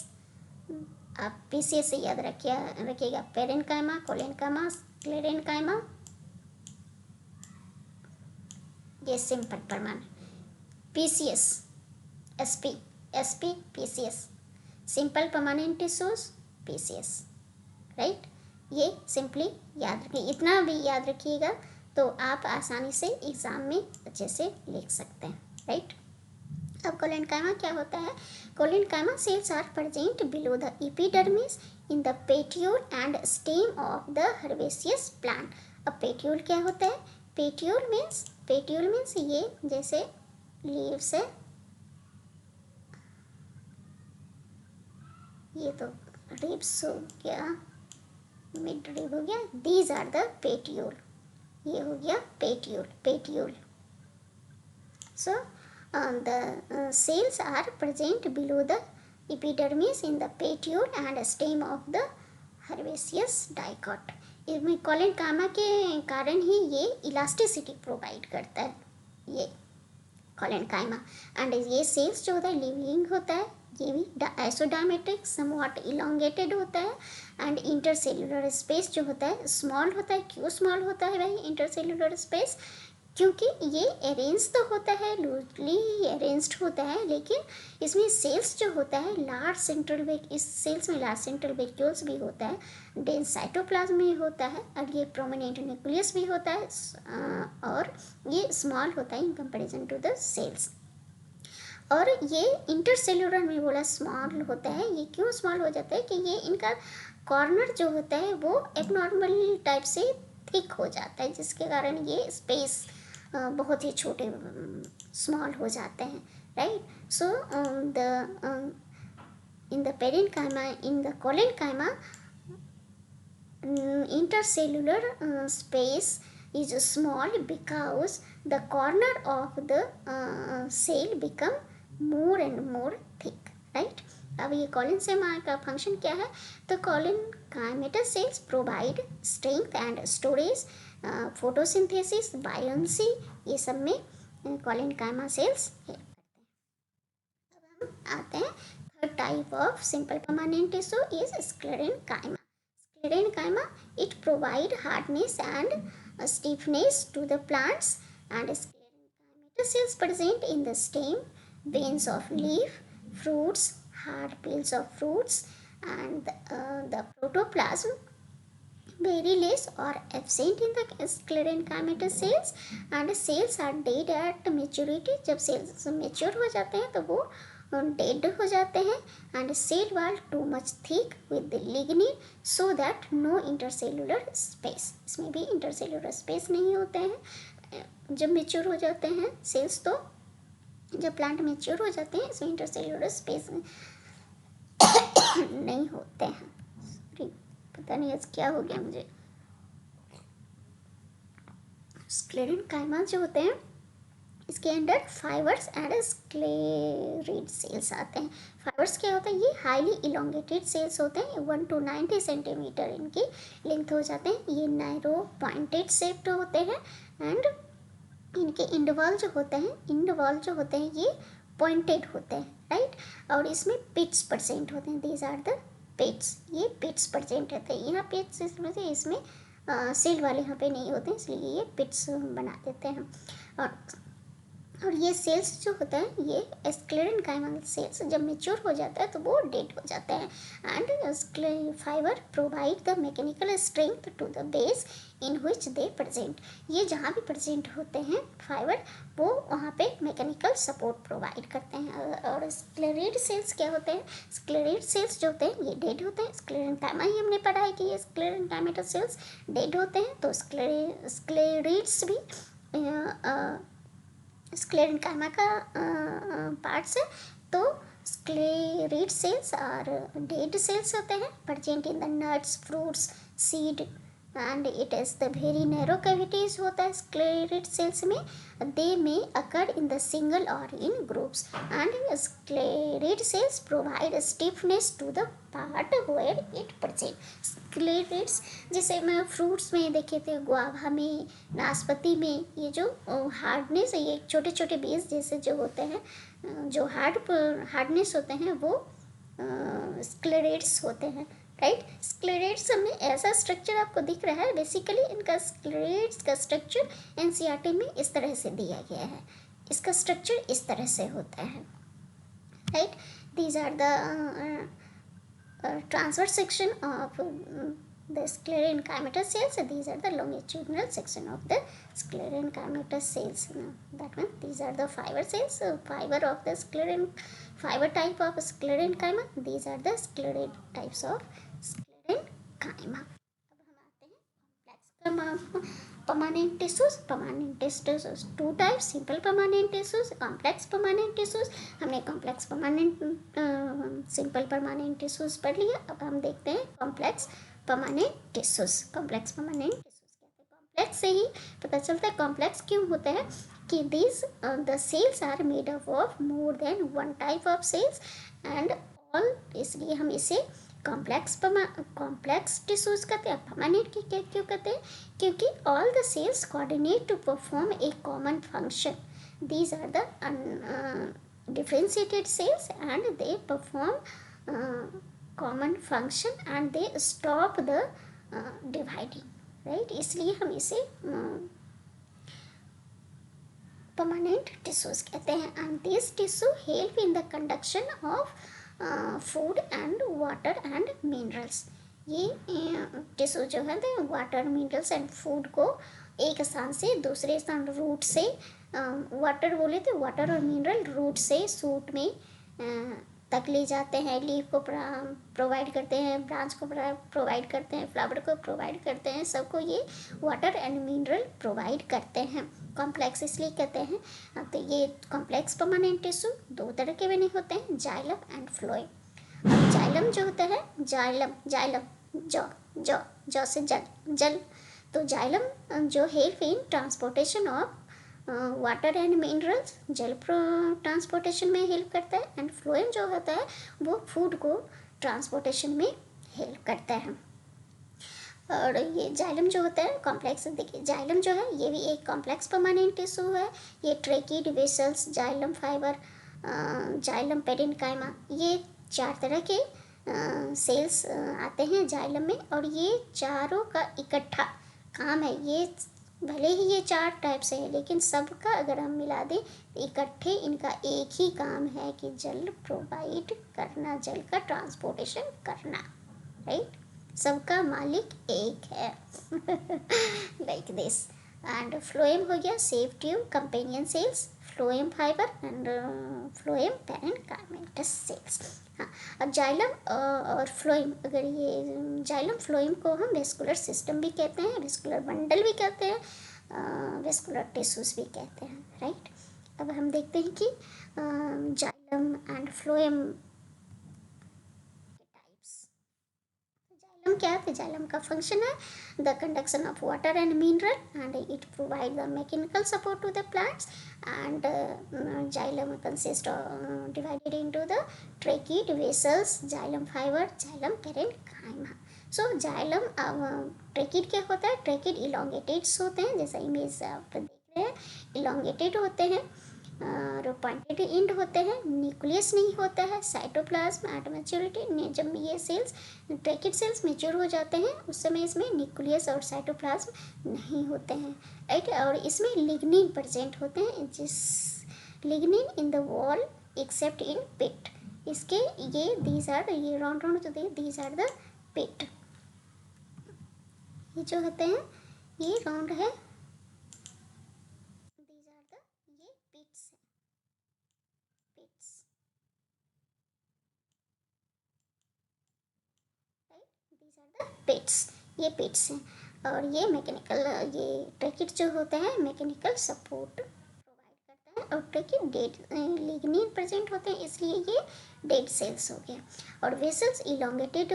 आप पीसीएस से याद रखिएगा, पेरेन्काइमा, कोलेन्काइमा, स्क्लेरेन्काइमा, ये simple permanent. PCS, SP, PCS, simple permanent tissues, PCS, right. ये सिंपली याद रखिए, इतना भी याद रखिएगा तो आप आसानी से एग्ज़ाम में अच्छे से लिख सकते हैं, राइट। अब कोलेन्काइमा क्या होता है? Collenchyma cells are present below the epidermis in the petiole and stem of the herbaceous plant. अब पेट्यूल क्या होता है? पेट्यूल मीन्स ये जैसे लीव्स है, ये तो रिब्स हो गया, मिड रिब हो गया, दीज आर द पेट्यूल, ये हो गया पेट्यूल। सो the cells are present below the epidermis in the petiole and stem of the herbaceous dicot. इसमें कोलेन्काइमा के कारण ही ये इलास्टिसिटी प्रोवाइड करता है, ये कोलेन्काइमा। एंड ये सेल्स जो होता है लिविंग होता है, ये भी आइसोडायमेट्रिक, समवॉट इलोंगेटेड होता है, एंड इंटरसेल्युलर स्पेस जो होता है स्मॉल होता है। क्यों स्मॉल होता है भाई इंटरसेल्युलर स्पेस? क्योंकि ये अरेंज तो होता है, लूजली अरेंज्ड होता है, लेकिन इसमें सेल्स जो होता है लार्ज सेंट्रल इस सेल्स में लार्ज सेंट्रल वेक्यूल्स भी होता है, डेंस साइटोप्लाज्म भी होता है, और ये प्रोमिनेंट न्यूक्लियस भी होता है, और ये स्मॉल होता है in comparison to the cells. और ये इंटरसेल्युलर में बोला स्मॉल होता है, ये क्यों स्मॉल हो जाता है कि ये इनका कॉर्नर जो होता है वो एबनॉर्मल टाइप से थिक हो जाता है, जिसके कारण ये स्पेस बहुत ही छोटे स्मॉल हो जाते हैं, right. So the in the parenchyma, in the collenchyma, intercellular space is small because the corner of the cell become more and more thick, right। अब ये कोलेन्काइमा का फंक्शन क्या है? तो collenchymatous cells provide strength and storage, photosynthesis, buoyancy, ये सब में collenchyma sales help करते हैं। अब हम आते हैं third type of simple permanent tissue is sclerenchyma. Sclerenchyma, it provide hardness and stiffness to the plants, and sclerenchymatous cells present in the stem, veins of leaf, fruits, hard peels of fruits, and the protoplasm, very less or absent in the sclerenchymatous cells and cells are dead at maturity. जब cells mature हो जाते हैं तो वो dead हो जाते हैं. And cell wall too much thick with lignin so that no intercellular space. इसमें भी इंटरसेलुलर स्पेस नहीं होते हैं जब मेच्योर हो जाते हैं सेल्स. तो जब प्लांट मेच्योर हो जाते हैं इसमें इंटरसेलुलर स्पेस नहीं होते हैं. सॉरी, पता नहीं आज क्या हो गया मुझे. स्क्लेरेनकाइमा जो होते हैं इसके अंदर फाइबर्स एंड स्क्लेरेड सेल्स आते हैं. फाइबर्स क्या होता है, ये हाईली इलोंगेटेड सेल्स होते हैं. 1 to 90 सेंटीमीटर इनकी लेंथ हो जाते हैं. ये नैरो पॉइंटेड शेप्ड होते हैं एंड इनके इंडवॉल जो होते हैं ये पॉइंटेड होते हैं, राइट. और इसमें पिट्स परसेंट होते हैं. These are the pits. ये पिट्स परसेंट रहते हैं. यहाँ पिट्स इसमें सेल वाले यहाँ पे नहीं होते हैं इसलिए ये पिट्स बना देते हैं. और ये सेल्स जो होता है ये स्क्लेरेनकाइमल सेल्स जब मेच्योर हो जाता है तो वो डेड हो जाते हैं. And fibre provide the mechanical strength to the base in which they present. ये जहाँ भी प्रेजेंट होते हैं फाइबर वो वहाँ पे मैकेनिकल सपोर्ट प्रोवाइड करते हैं. और स्क्लेरेड सेल्स क्या होते हैं, स्क्लेरेड सेल्स जो होते हैं ये डेड होते हैं. स्क्लेरेनकाइमा ही हमने पढ़ा है कि ये स्क्लेरेनकाइमेटल सेल्स डेड होते हैं. तो स्क्लेरेड्स भी स्क्लेरेनकाइमा का पार्ट्स है. तो स्क्लेरेड सेल्स और डेड सेल्स होते हैं present in the nuts, fruits, seed and it is the very narrow cavities होता है स्क्लेरेड सेल्स में. दे मे अकर इन द सिंगल और in groups. And sclereid cells provide stiffness to the part where it present. Sclereids जैसे मैं fruits में देखे थे, guava में, नाशपाती में, ये जो हार्डनेस है, ये छोटे छोटे बीज जैसे जो होते हैं, जो हार्डनेस होते हैं वो स्क्लेरेड्स होते हैं, राइट. स्क्लेरेड्स में ऐसा स्ट्रक्चर आपको दिख रहा है. बेसिकली इनका स्क्लेरेड्स का स्ट्रक्चर एनसीईआरटी में इस तरह से दिया गया है. इसका स्ट्रक्चर इस तरह से होता है, right. These are the transverse section of the sclerenchymatous cells. These are the longitudinal section of the sclerenchymatous cells. That means these are the fiber cells, fiber of the fiber type of sclerenchyma. These are the sclered types of sclerenchyma. अब हम आते हैं permanent tissues. permanent tissues two types, simple permanent tissues, complex permanent tissues. हमने complex permanent simple permanent tissues पढ़ लिया. अब हम देखते हैं complex permanent tissues. complex permanent tissues कहते हैं. complex से ही पता चलता है complex क्यों होता है कि these the cells are made up of more than one type of cells and all. इसलिए हम इसे कॉम्प्लेक्स टिश्यूज कहते हैं. परमानेंट क्यों कहते हैं, क्योंकि all the cells coordinate to perform a common function. These are the differentiated cells and they perform common function and they stop the dividing, right. इसलिए हम इसे परमानेंट टिश्यूज कहते हैं. And this tissue help in the conduction of food and water and minerals. ये tissue जो है तो water, minerals and food को एक स्थान से दूसरे स्थान, रूट से, वाटर बोले तो वाटर और मिनरल रूट से सूट में तक ले जाते हैं. लीफ को प्रोवाइड करते हैं, ब्रांच को प्रोवाइड करते हैं, फ्लावर को प्रोवाइड करते हैं. सबको ये वाटर एंड मिनरल प्रोवाइड करते हैं. कॉम्प्लेक्स इसलिए कहते हैं. तो ये कॉम्प्लेक्स परमानेंट टिश्यू दो तरह के बने होते हैं, जाइलम एंड फ्लोएम. जाइलम जो होता है, जाइलम जौ से जल. तो जाइलम जो help in transportation of water and minerals, जल ट्रांसपोर्टेशन में हेल्प करता है. एंड फ्लोएम जो होता है वो फूड को ट्रांसपोर्टेशन में हेल्प करता है. और ये जाइलम जो होता है कॉम्प्लेक्स, देखिए जाइलम जो है ये भी एक कॉम्प्लेक्स परमानेंट टिश्यू है. ये tracheid, vessels, xylem fibre, xylem parenchyma, ये 4 तरह के सेल्स आते हैं जाइलम में. और ये चारों का इकट्ठा काम है. ये भले ही ये 4 टाइप से है लेकिन सबका अगर हम मिला दें तो इकट्ठे इनका एक ही काम है कि जल प्रोवाइड करना, जल का ट्रांसपोर्टेशन करना, राइट. सबका मालिक एक है लाइक दिस। एंड फ्लोएम हो गया save tube companion cells, phloem fibre and phloem parenchymatous sales. हाँ, अब जाइलम और फ्लोएम, अगर ये जाइलम फ्लोएम को हम वेस्कुलर सिस्टम भी कहते हैं, वेस्कुलर बंडल भी कहते हैं, वेस्कुलर टिश्यूज भी कहते हैं, राइट। अब हम देखते हैं कि जाइलम एंड फ्लोएम जाइलम क्या है? तो जाइलम का फंक्शन है the conduction of water and mineral and it provide the mechanical support to the plants and xylem consist divided into the tracheid vessels, xylem fibre, xylem parenchyma. So xylem tracheid क्या होता है? Tracheid इलोंगेटेड्स होते हैं, जैसा image आप देख रहे हैं, इलोंगेटेड होते हैं और पॉइंटेड एंड होते हैं, न्यूक्लियस नहीं होता है, साइटोप्लाज्म एट मैच्योरिटी, जब ये सेल्स ट्रैकिड सेल्स मेच्योर हो जाते हैं उस समय इसमें न्यूक्लियस और साइटोप्लाज्म नहीं होते हैं, राइट। और इसमें लिग्निन प्रेजेंट होते हैं, जिस lignin in the wall except in pit, इसके ये दीज आर, ये राउंड राउंड जो दीज आर द पिट, ये जो होते हैं ये राउंड है, दीज आर द, ये पिट्स है, पिट्स, दीज आर द पिट्स, ये पिट्स हैं। और ये मैकेनिकल, ये ट्रैकिड जो होता है मैकेनिकल सपोर्ट प्रोवाइड करता है, और ट्रैकिड डेड लिग्निन प्रेजेंट होते हैं, इसलिए ये डेड सेल्स हो गया। और वेसल्स इलोंगेटेड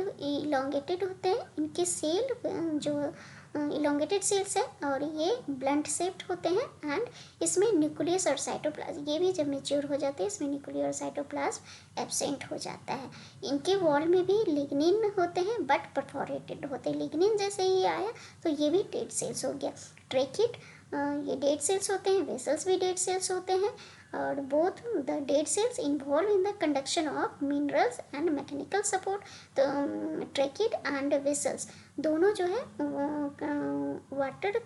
होते हैं, इनके सेल जो इलोंगेटेड सेल्स है और ये ब्लंट शेप्ड होते हैं, एंड इसमें न्यूक्लियस और साइटोप्लाज्म, ये भी जब मेच्योर हो जाते हैं इसमें न्यूक्लियस और साइटोप्लाज्म एब्सेंट हो जाता है। इनके वॉल में भी लिग्निन होते हैं बट परफोरेटेड होते हैं, लिग्निन जैसे ही आया तो ये भी डेड सेल्स हो गया। ट्रैकिड ये डेड सेल्स होते हैं, वेसल्स भी डेड सेल्स होते हैं, और both the dead cells involve in the conduction of minerals and mechanical support. तो ट्रैकिड एंड वेसल्स दोनों जो है वाटर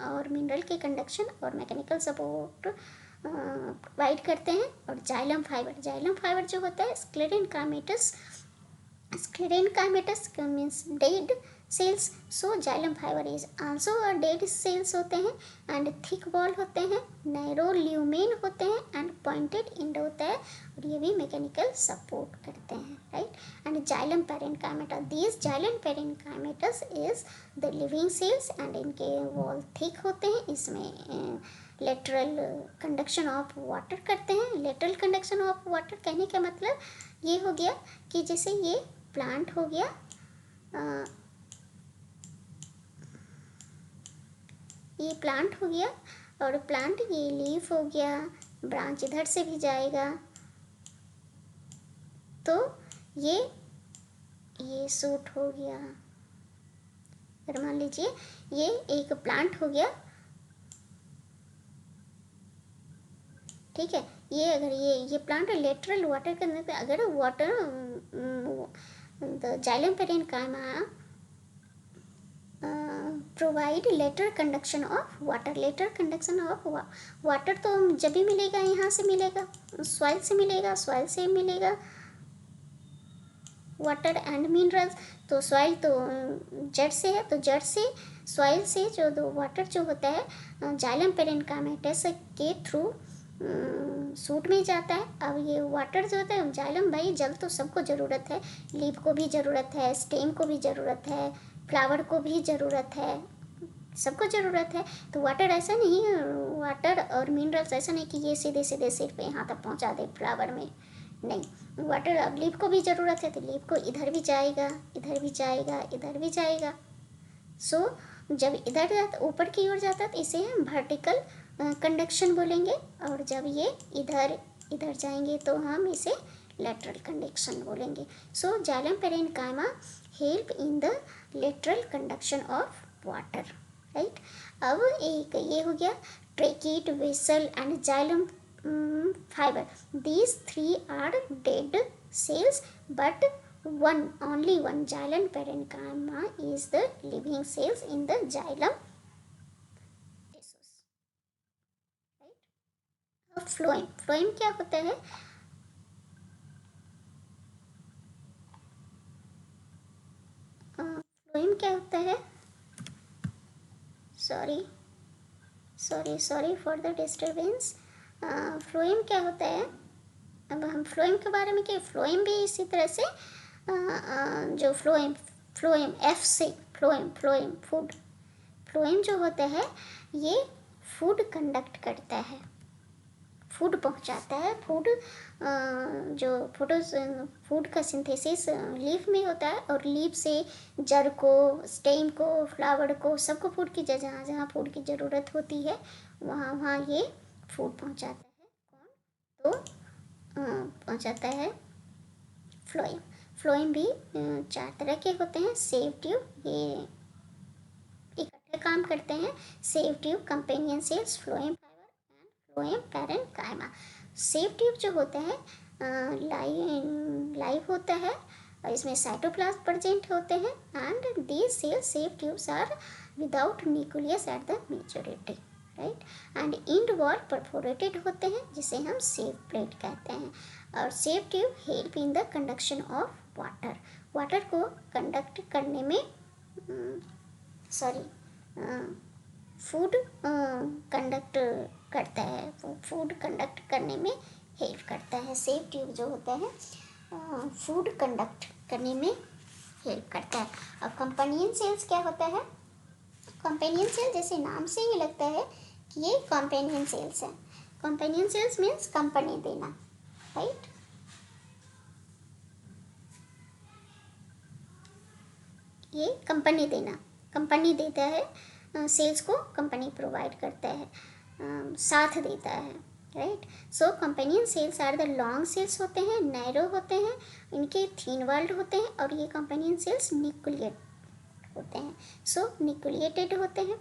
और मिनरल के कंडक्शन और मैकेनिकल सपोर्ट प्रोवाइड करते हैं। और जाइलम फाइबर जो होता है sclerenchymatous means dead cells, so xylem fibre is also dead cells होते हैं, एंड थिक वॉल होते हैं, नैरो ल्यूमेन होते हैं, एंड पॉइंटेड एंड होता है, और ये भी मैकेनिकल सपोर्ट करते हैं, right. And xylem parenchymata, these xylem parenchymatous is the living cells, and इनके वॉल थिक होते हैं, इसमें लेटरल कंडक्शन ऑफ वाटर करते हैं। लेटरल कंडक्शन ऑफ वाटर कहने का मतलब ये हो गया कि जैसे ये प्लांट हो गया, ये प्लांट हो गया, और प्लांट ये लीफ हो गया, ब्रांच इधर से भी जाएगा, तो ये सूट हो गया। अगर मान लीजिए ये एक प्लांट हो गया, ठीक है, ये अगर ये प्लांट लेटरल वाटर करने पे, अगर water the xylem parenchyma provide later conduction of water, later conduction of water तो जब भी मिलेगा यहाँ से मिलेगा, सॉइल से मिलेगा, सॉइल से मिलेगा वाटर एंड मिनरल्स, तो सॉइल तो जड़ से है, तो जड़ से सॉइल से जो दो वाटर जो होता है जाइलम पैरेन्काइमेटस के थ्रू सूट में जाता है। अब ये वाटर जो होता है, जाइलम, भाई जल तो सबको ज़रूरत है, लीफ को भी ज़रूरत है, स्टेम को भी ज़रूरत है, फ्लावर को भी ज़रूरत है, सबको ज़रूरत है। तो वाटर ऐसा नहीं, वाटर और मिनरल्स ऐसा नहीं कि ये सीधे सीधे सिर पे यहाँ तक पहुँचा दे फ्लावर में, नहीं, वाटर अब लीफ को भी ज़रूरत है, तो लीफ को इधर भी जाएगा, इधर भी जाएगा, इधर भी जाएगा। सो जब इधर ऊपर की ओर जाता है तो इसे हम वर्टिकल कंडक्शन बोलेंगे, और जब ये इधर इधर जाएंगे तो हम इसे लेटरल कंडक्शन बोलेंगे। So xylem parenchyma help in the lateral conduction of water, right. अब एक ये हो गया tracheid, vessel and xylem fiber. These three are dead cells, but only one xylem parenchyma is the living cells in the xylem tissues, right? अब phloem क्या होता है? क्या होता है, sorry for the disturbance. Phloem क्या होता है, अब हम फ्लोएम के बारे में, क्या फ्लोएम भी इसी तरह से जो फ्लोएम फ्लोएम एफ से फ्लोएम फ्लोएम फूड, फ्लोएम जो होता है ये फूड कंडक्ट करता है, फूड पहुंचाता है। फूड जो फूड का सिंथेसिस लीफ में होता है, और लीफ से जड़ को, स्टेम को, फ्लावर को, सबको फूड की जहाँ जहाँ फूड की ज़रूरत होती है वहाँ वहाँ ये फूड पहुंचाता है। कौन? तो पहुंचाता है फ्लोएम। फ्लोएम भी 4 तरह के होते हैं। सेव ट्यूब, ये इकट्ठे काम करते हैं। Save tube, companion cells, phloem fibre and phloem parenchyma. Save tube जो होता है लाइव होता है, और इसमें साइटोप्लाज्म प्रेजेंट होते हैं, and these sieve tubes are without nucleus at the maturity, right, and end wall perforated होते हैं, जिसे हम सेव प्लेट कहते हैं। और sieve tube help in the conduction of water, water को कंडक्ट करने में फूड कंडक्ट करता है, फूड कंडक्ट करने में हेल्प करता है। सेव ट्यूब जो होता है फूड कंडक्ट करने में हेल्प करता है। और कंपेनियन सेल्स क्या होता है, कंपेनियन सेल जैसे नाम से ही लगता है कि ये कंपेनियन सेल्स है। कंपेनियन सेल्स मीन्स कंपनी देना, राइट। ये कंपनी देना, कंपनी देता है, सेल्स को कंपनी प्रोवाइड करता है, साथ देता है, right. So companion cells are the long cells होते हैं, नैरो होते हैं, इनके थिन वर्ल्ड होते हैं, और ये कंपेनियन सेल्स न्यूक्लिएट होते हैं, सो न्यूक्लिएटेड होते हैं,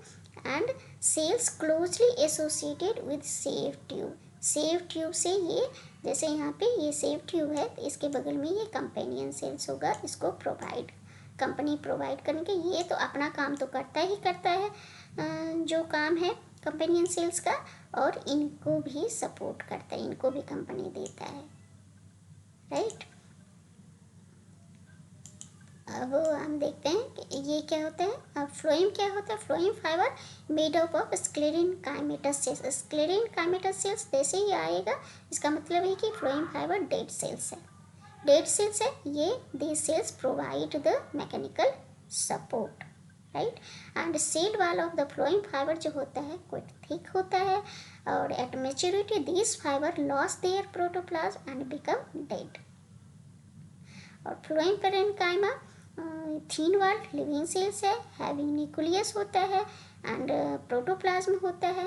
and cells closely associated with sieve tube. Sieve tube से ये, जैसे यहाँ पे ये सेव ट्यूब है, तो इसके बगल में ये कंपेनियन सेल्स होगा, इसको कंपनी प्रोवाइड करने के, ये तो अपना काम तो करता ही करता है, जो काम है कंपेनियन सेल्स का, और इनको भी सपोर्ट करता है, इनको भी कंपनी देता है, राइट। अब हम देखते हैं कि ये क्या होता है। अब फ्लोएम क्या होता है, phloem fibre made up of sclerenchymatous cells. Sclerenchymatous cells जैसे ही आएगा, इसका मतलब है कि फ्लोएम फाइबर डेड सेल्स है, डेड सेल्स है ये। These cells provide the mechanical support, right, and cell wall of the phloem fibre जो होता है क्विक थिक होता है, और at maturity these fibre lose their protoplasm and become dead. और phloem parenchyma thin walled living sales है, having nucleus होता है, एंड प्रोटोप्लाज्म होता है,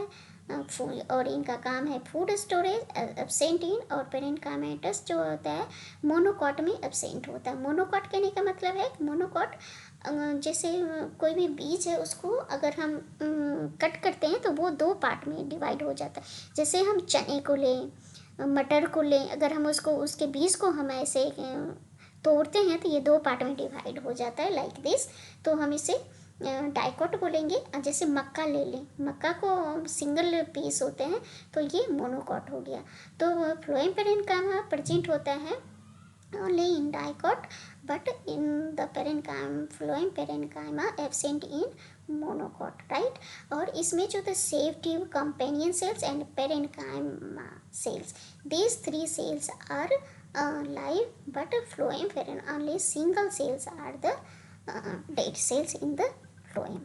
और इनका काम है फूड स्टोरेज, एब्सेंट इन। और पैरेन्काइमेटस जो होता है मोनोकॉट में एब्सेंट होता है। मोनोकॉट कहने का मतलब है, मोनोकॉट जैसे कोई भी बीज है, उसको अगर हम कट करते हैं तो वो 2 पार्ट में डिवाइड हो जाता है। जैसे हम चने को लें, मटर को लें, अगर हम उसको, उसके बीज को हम ऐसे तोड़ते हैं तो ये 2 पार्ट में डिवाइड हो जाता है, लाइक दिस। तो हम इसे डाइकोट बोलेंगे। जैसे मक्का ले लें, मक्का को सिंगल पीस होते हैं, तो ये मोनोकॉट हो गया। तो फ्लोएम पैरेन्काइमा प्रेजेंट होता है only in dicot, but in the phloem parenchyma absent in monocot, right. और इसमें जो the save tube, companion cells and parenchyma sales, these 3 cells are live, but phloem only single cells are the dead cells in the phloem,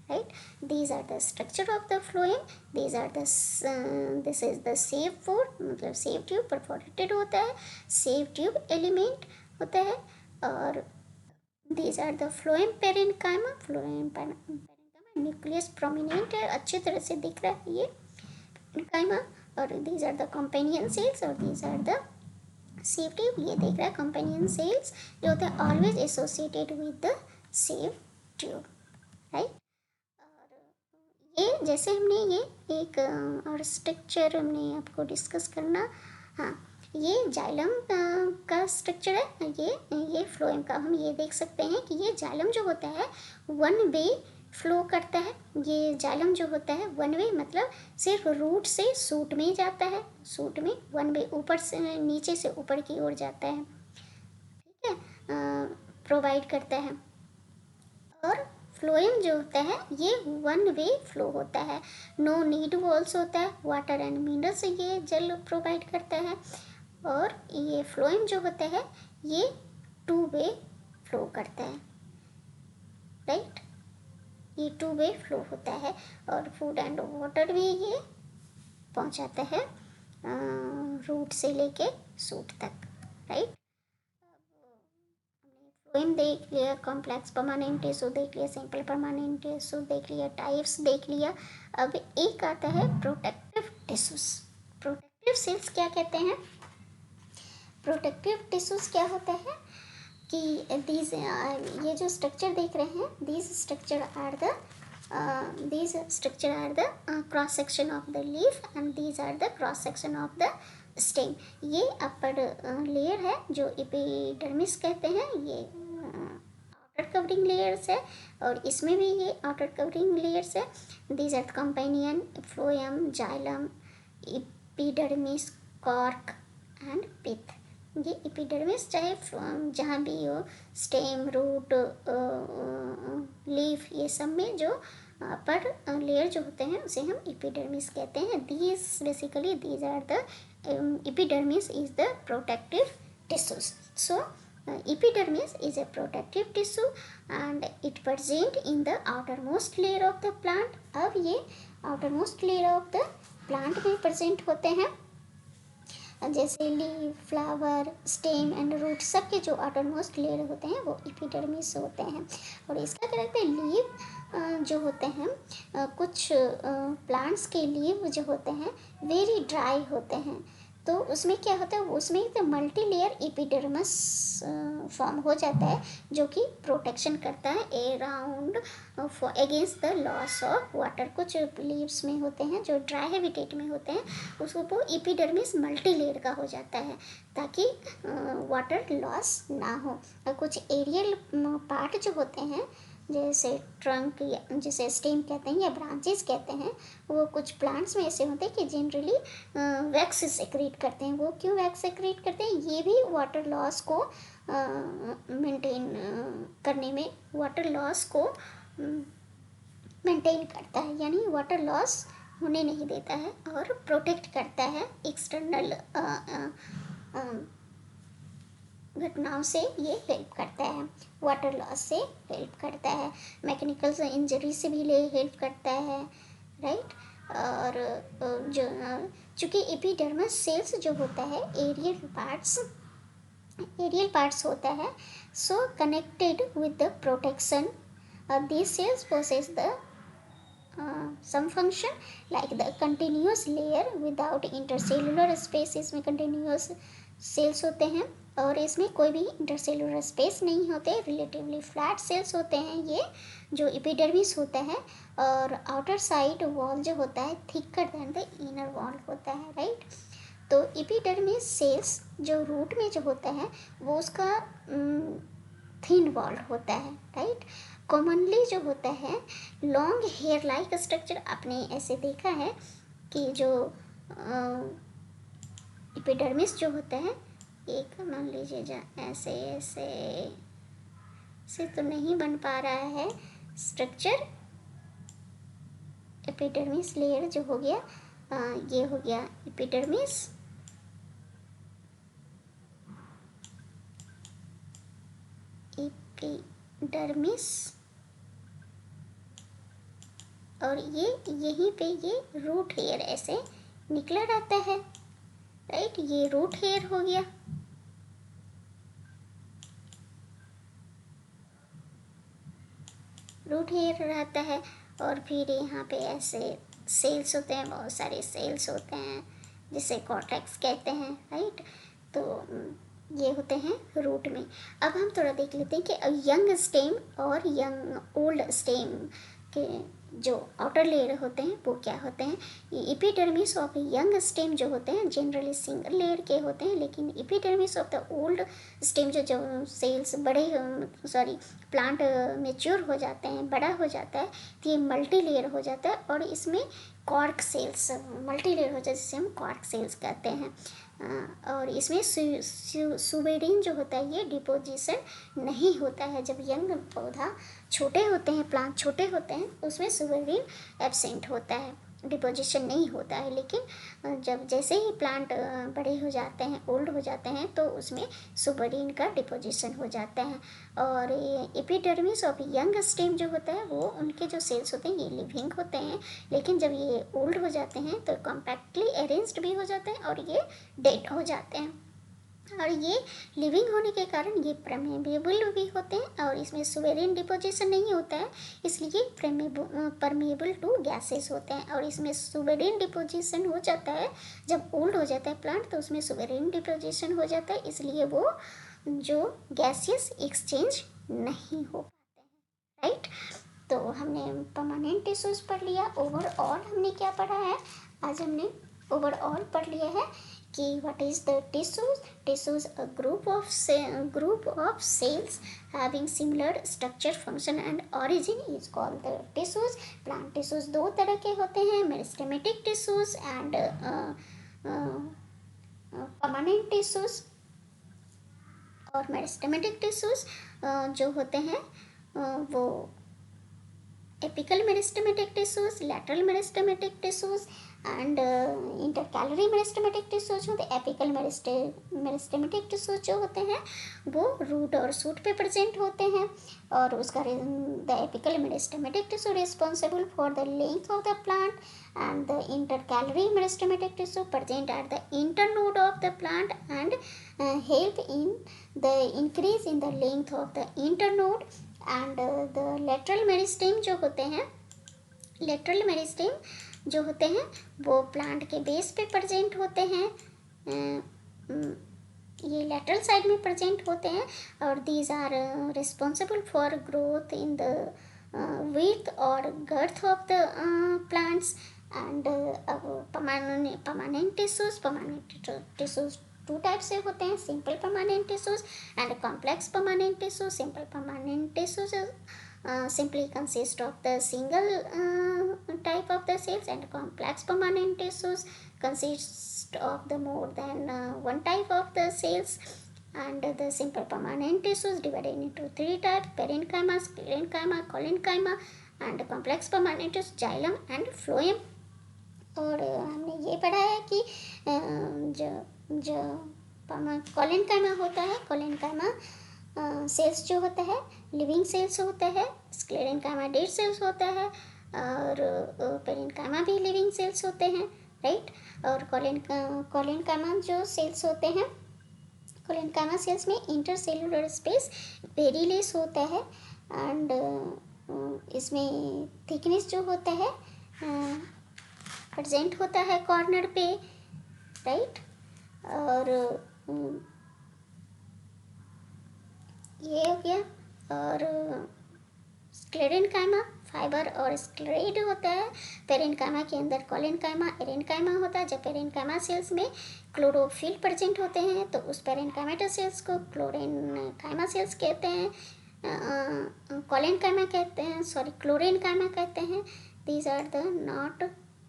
right. These are the structure of the phloem. These are the this is the save pore, मतलब save tube perforated होता है, save tube element होता है, और these are the phloem parenchyma, phloem parenchyma nucleus prominent है, अच्छी तरह से दिख रहा है ये पैरेन्काइमा, और these are the companion cells, और these are the save tube. ये देख रहा है कंपेनियन सेल्स जो होता है always associated with the save tube, right. और ये जैसे हमने ये एक और स्ट्रक्चर हमने आपको डिस्कस करना, हाँ, ये जाइलम का स्ट्रक्चर है, ये फ्लोएम का। हम ये देख सकते हैं कि ये जाइलम जो होता है 1 वे फ्लो करता है। ये जाइलम जो होता है 1 वे मतलब सिर्फ रूट से सूट में जाता है, सूट में 1 वे, ऊपर से नीचे से ऊपर की ओर जाता है, ठीक है, प्रोवाइड करता है। और फ्लोएम जो होता है ये वन वे फ्लो होता है, नो नीड वॉल्स होता है, वाटर एंड मिनरल्स ये जल प्रोवाइड करता है। और ये फ्लोएम जो होता है ये टू वे फ्लो करता है, राइट, ये टू वे फ्लो होता है। और फूड एंड वाटर भी ये पहुंचाता है रूट से लेके सूट तक, राइट। फ्लोएम देख लिया, कॉम्प्लेक्स परमानेंट टिश्यू देख लिया, सिंपल परमानेंट टिश्यू देख लिया, टाइप्स देख लिया। अब एक आता है प्रोटेक्टिव टिश्यूज। प्रोटेक्टिव सेल्स क्या कहते हैं? प्रोटेक्टिव टिश्यूज क्या होता है कि दीज ये जो स्ट्रक्चर देख रहे हैं, these structure are the cross section of the leaf and these are the cross section of the stem. ये अपर लेयर है जो एपिडर्मिस कहते हैं, ये आउटर कवरिंग लेयर्स है, और इसमें भी ये आउटर कवरिंग लेयर्स है। These are companion, phloem, xylem, epidermis, cork and pith. ये एपिडर्मिस चाहे जहाँ भी हो, स्टेम, रूट, लीफ, ये सब में जो अपर लेयर जो होते हैं उसे हम एपिडर्मिस कहते हैं। These are the epidermis is the protective tissues. So epidermis is a protective tissue and it present in the outermost layer of the plant. अब ये outermost layer of the plant में present होते हैं, जैसे leaf, flower, stem and root, सब के जो outermost layer होते हैं वो एपिडर्मिस होते हैं। और इसका क्या कहते हैं, लीव जो होते हैं, कुछ प्लांट्स के लीव जो होते हैं वेरी ड्राई होते हैं, तो उसमें क्या होता है, उसमें तो मल्टी लेयर एपिडर्मिस फॉर्म हो जाता है जो कि प्रोटेक्शन करता है around against the loss of water. कुछ लीव्स में होते हैं जो ड्राई हैबिटेट में होते हैं, उसको वो एपिडर्मिस मल्टी लेयर का हो जाता है ताकि वाटर लॉस ना हो। और कुछ एरियल पार्ट जो होते हैं जैसे ट्रंक या जिसे स्टेम कहते हैं या ब्रांचेस कहते हैं, वो कुछ प्लांट्स में ऐसे होते हैं कि जनरली वैक्स सेक्रेट करते हैं। वो क्यों वैक्स सेक्रेट करते हैं, ये भी वाटर लॉस को मेंटेन करने में, वाटर लॉस को मेंटेन करता है, यानी वाटर लॉस होने नहीं देता है और प्रोटेक्ट करता है एक्सटर्नल घटनाओं से। ये हेल्प करता है, वाटर लॉस से हेल्प करता है, मैकेनिकल इंजरी से भी हेल्प करता है, राइट। और जो चूँकि एपिडर्मिस सेल्स जो होता है एरियल पार्ट्स होता है, सो connected with the protection, these cells possess the some function like the continuous layer without intercellular space। इसमें continuous सेल्स होते हैं और इसमें कोई भी इंटरसेलुलर स्पेस नहीं होते, रिलेटिवली फ्लैट सेल्स होते हैं ये जो एपिडर्मिस होता है। और आउटर साइड वॉल जो होता है thicker than the inner wall होता है, राइट। तो एपिडर्मिस सेल्स जो रूट में जो होता है वो उसका थिन वॉल होता है, राइट। कॉमनली जो होता है लॉन्ग हेयर लाइक स्ट्रक्चर, आपने ऐसे देखा है कि जो एपिडर्मिस जो होता है, एक मान लीजिए ऐसे ऐसे से तो नहीं बन पा रहा है स्ट्रक्चर, एपिडर्मिस लेयर जो हो गया, ये हो गया एपिडर्मिस, और ये यहीं पे ये रूट हेयर ऐसे निकला रहता है, राइट। ये रूट हेयर हो गया, रूट हेयर रहता है। और फिर यहाँ पे ऐसे सेल्स होते हैं, बहुत सारे सेल्स होते हैं जिसे कॉर्टेक्स कहते हैं, राइट। तो ये होते हैं रूट में। अब हम थोड़ा देख लेते हैं कि यंग स्टेम और यंग ओल्ड स्टेम के जो आउटर लेयर होते हैं वो क्या होते हैं। एपिडर्मिस ऑफ यंग स्टेम जो होते हैं जनरली सिंगल लेयर के होते हैं, लेकिन epidermis of the old stem जो सेल्स बड़े प्लांट मेच्योर हो जाते हैं, बड़ा हो जाता है, तो ये मल्टी लेयर हो जाता है और इसमें कॉर्क सेल्स, मल्टी लेयर हो जाए जिसे हम कॉर्क सेल्स कहते हैं। और इसमें सुबेरिन जो होता है ये डिपोजिशन नहीं होता है। जब यंग पौधा छोटे होते हैं, प्लांट छोटे होते हैं, उसमें सुबेरिन एब्सेंट होता है, डिपोजिशन नहीं होता है। लेकिन जब जैसे ही प्लांट बड़े हो जाते हैं, ओल्ड हो जाते हैं, तो उसमें सुबेरिन का डिपोजिशन हो जाता है। और ये एपिडर्मिस ऑफ यंग स्टेम जो होता है, वो उनके जो सेल्स होते हैं ये लिविंग होते हैं, लेकिन जब ये ओल्ड हो जाते हैं तो कॉम्पैक्टली अरेंज्ड भी हो जाते हैं और ये डेड हो जाते हैं। और ये लिविंग होने के कारण ये परमेबल भी होते हैं और इसमें सुबेरिन डिपोजिशन नहीं होता है, इसलिए परमेबल टू गैसेस होते हैं। और इसमें सुबेरिन डिपोजिशन हो जाता है जब ओल्ड हो जाता है प्लांट, तो उसमें सुबेरिन डिपोजिशन हो जाता है, इसलिए वो जो गैसियस एक्सचेंज नहीं हो पाते हैं, राइट। तो हमने परमानेंट टिश्यूज पढ़ लिया। ओवरऑल हमने क्या पढ़ा है, आज हमने ओवरऑल पढ़ लिया है कि what is the tissues. Tissues a group of sales having similar structure, function and origin is called the tissues. Plant tissues दो तरह के होते हैं, meristematic tissues and permanent tissues. और मेरिस्टेमेटिक टिश्यूज जो होते हैं वो apical meristematic tissues, lateral meristematic tissues and intercalary meristematic tissues होते हैं। एपिकल मेरिस्टेमेटिक टिश्यूज जो होते हैं वो रूट और सूट पे प्रेजेंट होते हैं, और उसका the apical meristematic tissue responsible for the length of the plant and the intercalary meristematic tissue present at the internode of the plant and help in the increase in the length of the internode। And the lateral meristem जो होते हैं, lateral meristem जो होते हैं वो plant के base पे present होते हैं, ये लेटरल साइड में प्रेजेंट होते हैं। और these are responsible for growth in the width और girth of the plants. And permanent tissues two type से होते हैं, simple permanent tissues and complex permanent tissues. Simple permanent tissues simply consist of the single type of the cells, and complex permanent tissues consist of the more than one type of the cells। and the simple permanent tissues divided into three types: parenchyma, sclerenchyma, collenchyma, and complex permanent tissues xylem and phloem। और हमने ये पढ़ा है कि जो collenchyma होता है, collenchyma sales जो होता है लिविंग सेल्स होता है, स्क्लेरेनकाइमा डेड सेल्स होता है, और पेरेनकाइमा भी लिविंग सेल्स होते हैं, राइट। और कोलेनकाइमा जो सेल्स होते हैं, कोलेनकाइमा सेल्स में इंटरसेलुलर स्पेस वेरी लेस होता है, एंड इसमें थिकनेस जो होता है प्रेजेंट होता है कॉर्नर पे, राइट। और ये हो गया। और स्क्लेरेनकाइमा फाइबर और स्क्लेरेड होता है। पेरेनकाइमा के अंदर कोलेनकाइमा, एरेनकाइमा होता है। जब पेरेनकाइमा सेल्स में क्लोरोफिल प्रेजेंट होते हैं तो उस पेरेनकाइमेटा सेल्स को क्लोरेनकाइमा सेल्स कहते हैं, कोलेनकाइमा कहते हैं, सॉरी क्लोरेनकाइमा कहते हैं। These are the not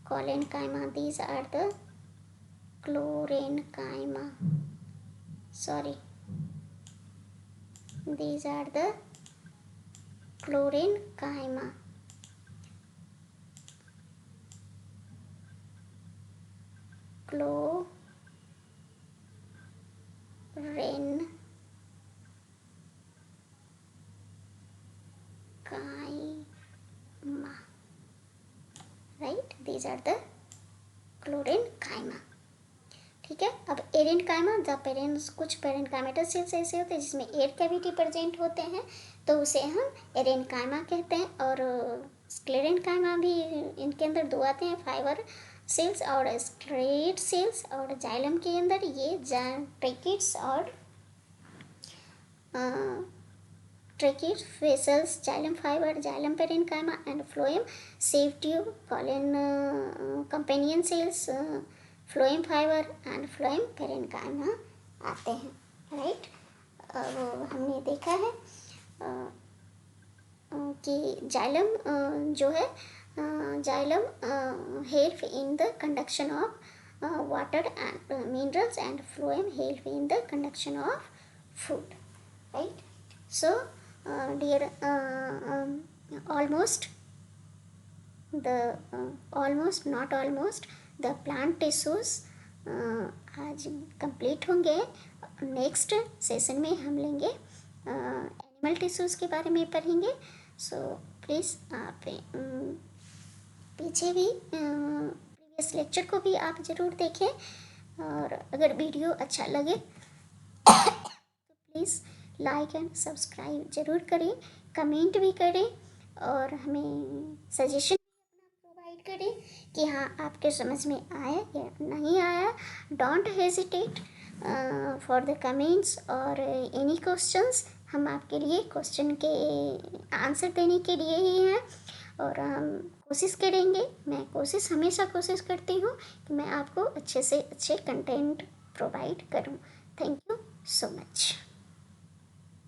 collenchyma, these are the chlorenchyma, sorry, these are the chlorenchyma. Chlorenchyma, right, these are the chlorenchyma. ठीक है। अब एरेनकाइमा, द पेरेंट्स, कुछ पेरेनकाइमेटस सेल्स ऐसे होते हैं जिसमें एयर कैविटी प्रेजेंट होते हैं तो उसे हम एरेनकाइमा कहते हैं। और स्क्लेरेनकाइमा भी, इनके अंदर दो आते हैं, फाइबर सेल्स और स्ट्रेट सेल्स। और जाइलम के अंदर ये ट्रैकिड्स और tracheid vessels, xylem fibre, xylem parenchyma and phloem save tube, colon companion cells, phloem fibre and phloem parenchyma आते हैं, राइट। अब हमने देखा है कि जाइलम जो है xylem help in the conduction of water and minerals, and phloem help in the conduction of food, right? So dear almost the almost not almost the plant tissues आज कंप्लीट होंगे। Next session में हम लेंगे animal tissues के बारे में पढ़ेंगे। So please आप पीछे भी प्रीवियस लेक्चर को भी आप ज़रूर देखें, और अगर वीडियो अच्छा लगे तो प्लीज़ लाइक एंड सब्सक्राइब ज़रूर करें, कमेंट भी करें, और हमें सजेशन प्रोवाइड करें कि हाँ आपके समझ में आया या नहीं आया। Don't hesitate for the comments और एनी क्वेश्चंस। हम आपके लिए क्वेश्चन के आंसर देने के लिए ही हैं, और हम कोशिश करेंगे, मैं हमेशा कोशिश करती हूँ कि मैं आपको अच्छे से अच्छे कंटेंट प्रोवाइड करूँ। Thank you so much.